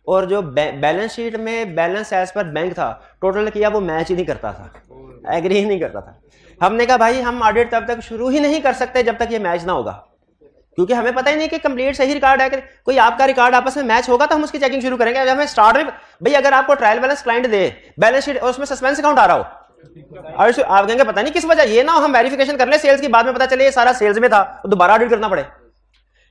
और जो बैलेंस शीट में बैलेंस एज पर बैंक था टोटल किया, वो मैच ही नहीं करता था, एग्री ही नहीं करता था। हमने कहा भाई हम ऑडिट तब तक शुरू ही नहीं कर सकते जब तक ये मैच ना होगा, क्योंकि हमें पता ही नहीं कि कंप्लीट सही रिकॉर्ड है, कोई आपका रिकॉर्ड आपस में मैच होगा तो हम उसकी चेकिंग शुरू करेंगे। हमें स्टार्ट भाई, अगर आपको ट्रायल बैलेंस क्लाइंट दे बैलेंस शीट और उसमें सस्पेंस अकाउंट आ रहा हो और आप कहेंगे पता नहीं किस वजह, ये ना हम वेरिफिकेशन कर ले सेल्स की, बाद में पता चले ये सारा सेल्स में था तो दोबारा ऑडिट करना पड़े।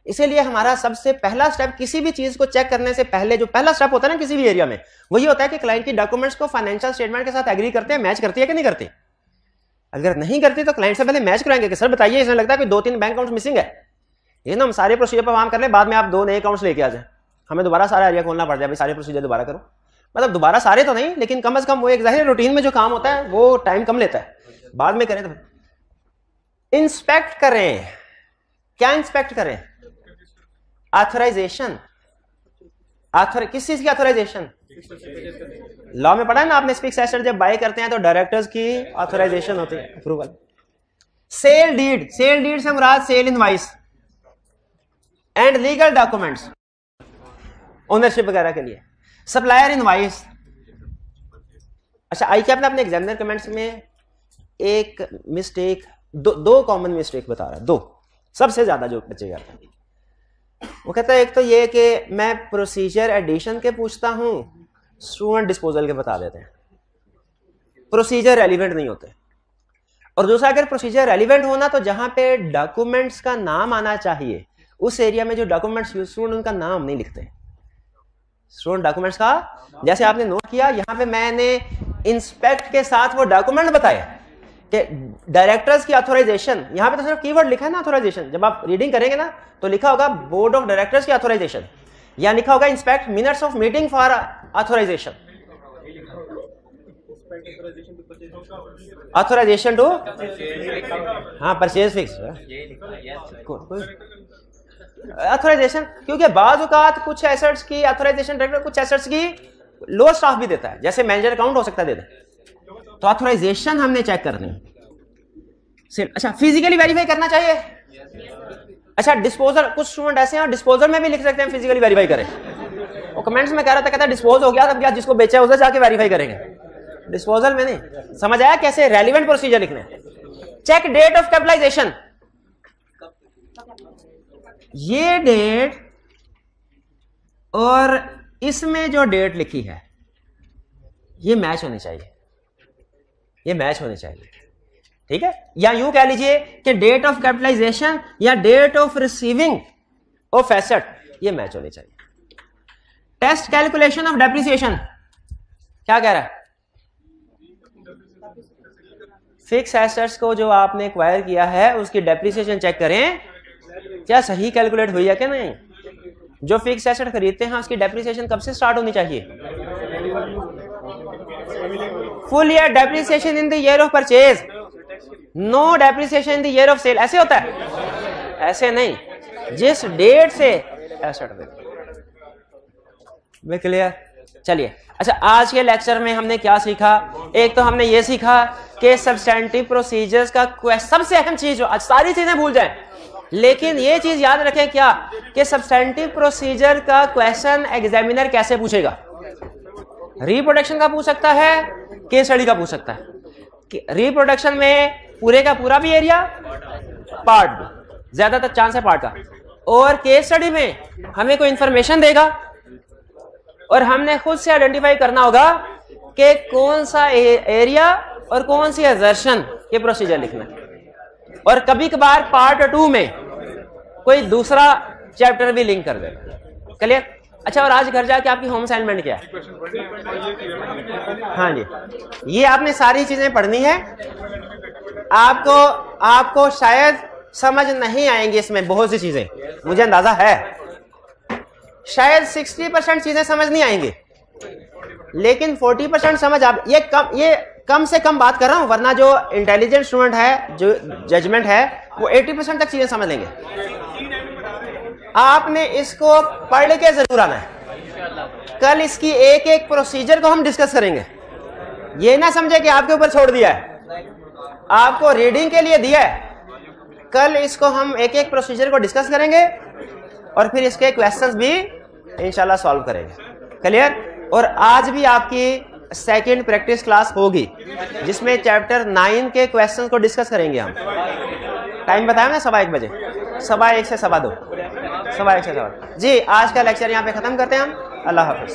इसीलिए हमारा सबसे पहला स्टेप किसी भी चीज को चेक करने से पहले, जो पहला स्टेप होता है ना किसी भी एरिया में, वही होता है कि क्लाइंट की डॉक्यूमेंट्स को फाइनेंशियल स्टेटमेंट के साथ एग्री करते हैं, मैच करती है कि नहीं करती। अगर नहीं करती तो क्लाइंट से पहले मैच कराएंगे कि सर बताइए इसमें लगता है कि 2-3 बैंक अकाउंट्स मिसिंग है, ये ना हम सारे प्रोसीजर पर काम कर ले, बाद में आप 2 नए अकाउंट्स लेके आ जाए, हमें दोबारा सारा एरिया खोलना पड़ जाए, भाई सारे प्रोसीजर दोबारा करो। मतलब दोबारा सारे तो नहीं, लेकिन कम से कम वो एक जाहिर रूटीन में जो काम होता है वो टाइम कम लेता है, बाद में करें तो। इंस्पेक्ट करें, क्या इंस्पेक्ट करें? ऑथराइजेशन, किस चीज की ऑथराइजेशन? लॉ में पढ़ा है ना आपने, फिक्स एसेट जब बाय करते हैं तो डायरेक्टर्स की ऑथराइजेशन होती है, अप्रूवल। सेल डीड से मुराद sale invoice and legal documents ownership वगैरह के लिए। Supplier invoice. अच्छा, आई कैप ने अपने एग्जामिनर कमेंट्स में एक मिस्टेक, दो कॉमन मिस्टेक बता रहा है, 2 सबसे ज्यादा जो बच्चे करते हैं। वो कहता है एक तो ये कि मैं प्रोसीजर एडिशन के पूछता हूं, स्टूडेंट डिस्पोजल के बता देते हैं, प्रोसीजर रेलिवेंट नहीं होते। और दूसरा, अगर प्रोसीजर रेलिवेंट होना तो जहां पे डॉक्यूमेंट्स का नाम आना चाहिए उस एरिया में जो डॉक्यूमेंट्स यूज, स्टूडेंट उनका नाम नहीं लिखते। स्टूडेंट डॉक्यूमेंट्स का, जैसे आपने नोट किया यहां पे मैंने इंस्पेक्ट के साथ वो डॉक्यूमेंट बताया कि डायरेक्टर्स की ऑथराइजेशन, यहां पे तो सिर्फ कीवर्ड लिखा है ना ऑथराइजेशन, जब आप रीडिंग करेंगे ना तो लिखा होगा बोर्ड ऑफ डायरेक्टर्स की ऑथराइजेशन, या लिखा होगा inspect minutes of meeting for authorization, authorization to, हाँ परचेज फिक्स ऑथराइजेशन, क्योंकि बाज़ औक़ात कुछ एसेट्स की ऑथराइजेशन डायरेक्टर कुछ एसेट्स की लोअर स्टाफ भी देता है, जैसे मैनेजर अकाउंट हो सकता है दे दे, तो ऑथराइजेशन हमने चेक करनी। अच्छा, फिजिकली वेरीफाई करना चाहिए। अच्छा, डिस्पोजल, कुछ स्टूडेंट ऐसे हैं डिस्पोजल में भी लिख सकते हैं फिजिकली वेरीफाई करें, वो कमेंट्स में कह रहा था, कहता डिस्पोज हो गया तब क्या जिसको बेचा उसे जाके वेरीफाई करेंगे, डिस्पोजल में नहीं। समझ आया कैसे रेलिवेंट प्रोसीजर लिखने। चेक डेट ऑफ कैपिटलाइजेशन, ये डेट और इसमें जो डेट लिखी है ये मैच होनी चाहिए, ये मैच होनी चाहिए, ठीक है। या यूं कह लीजिए कि डेट ऑफ कैपिटलाइजेशन या date of receiving of asset ये मैच होनी चाहिए। टेस्ट कैलकुलेशन ऑफ डेप्रिसिएशन, क्या कह रहा है? फिक्स एसेट्स को जो आपने एक्वायर किया है उसकी डेप्रिसिएशन चेक करें क्या सही कैलकुलेट हुई है कि नहीं। जो फिक्स एसेट खरीदते हैं उसकी डेप्रिसिएशन कब से स्टार्ट होनी चाहिए? Full year depreciation in the year of purchase, no depreciation in the year of sale, ऐसे होता है। ऐसे नहीं, जिस डेट से मैं क्लियर। चलिए अच्छा, आज के लेक्चर में हमने क्या सीखा? एक तो हमने ये सीखा कि सब्सटेंटिव प्रोसीजर्स का सबसे अहम चीज, आज सारी चीजें भूल जाएं, लेकिन ये चीज याद रखें क्या कि सब्सटेंटिव प्रोसीजर का क्वेश्चन एग्जामिनर कैसे पूछेगा? रिप्रोडक्शन का पूछ सकता है, केस स्टडी का पूछ सकता है। रिप्रोडक्शन में पूरे का पूरा भी एरिया, पार्ट भी, ज्यादातर चांस है पार्ट का। और केस स्टडी में हमें कोई इंफॉर्मेशन देगा और हमने खुद से आइडेंटिफाई करना होगा कि कौन सा एरिया और कौन सी असर्शन के प्रोसीजर लिखना है। और कभी कभार पार्ट 2 में कोई दूसरा चैप्टर भी लिंक कर दे। क्लियर? अच्छा, और आज घर जाके आपकी होम असाइनमेंट क्या है? हाँ जी, ये आपने सारी चीजें पढ़नी है। आपको शायद समझ नहीं आएंगी इसमें बहुत सी चीजें, मुझे अंदाजा है शायद 60% चीजें समझ नहीं आएंगी, लेकिन 40% समझ आप ये कम से कम बात कर रहा हूं, वरना जो इंटेलिजेंट स्टूडेंट है, जो जजमेंट है, वो 80% तक चीजें समझ लेंगे। आपने इसको पढ़ के जरूर आना है। कल इसकी एक एक प्रोसीजर को हम डिस्कस करेंगे। ये ना समझे कि आपके ऊपर छोड़ दिया है, आपको रीडिंग के लिए दिया है। कल इसको हम एक एक प्रोसीजर को डिस्कस करेंगे और फिर इसके क्वेश्चंस भी इंशाल्लाह सॉल्व करेंगे। क्लियर? और आज भी आपकी सेकंड प्रैक्टिस क्लास होगी जिसमें चैप्टर 9 के क्वेश्चंस को डिस्कस करेंगे हम। टाइम बताया ना, 1:15 बजे, 1:15 से 2:15, 1:15 से 2:15। जी, आज का लेक्चर यहाँ पे खत्म करते हैं हम। अल्लाह हाफिज।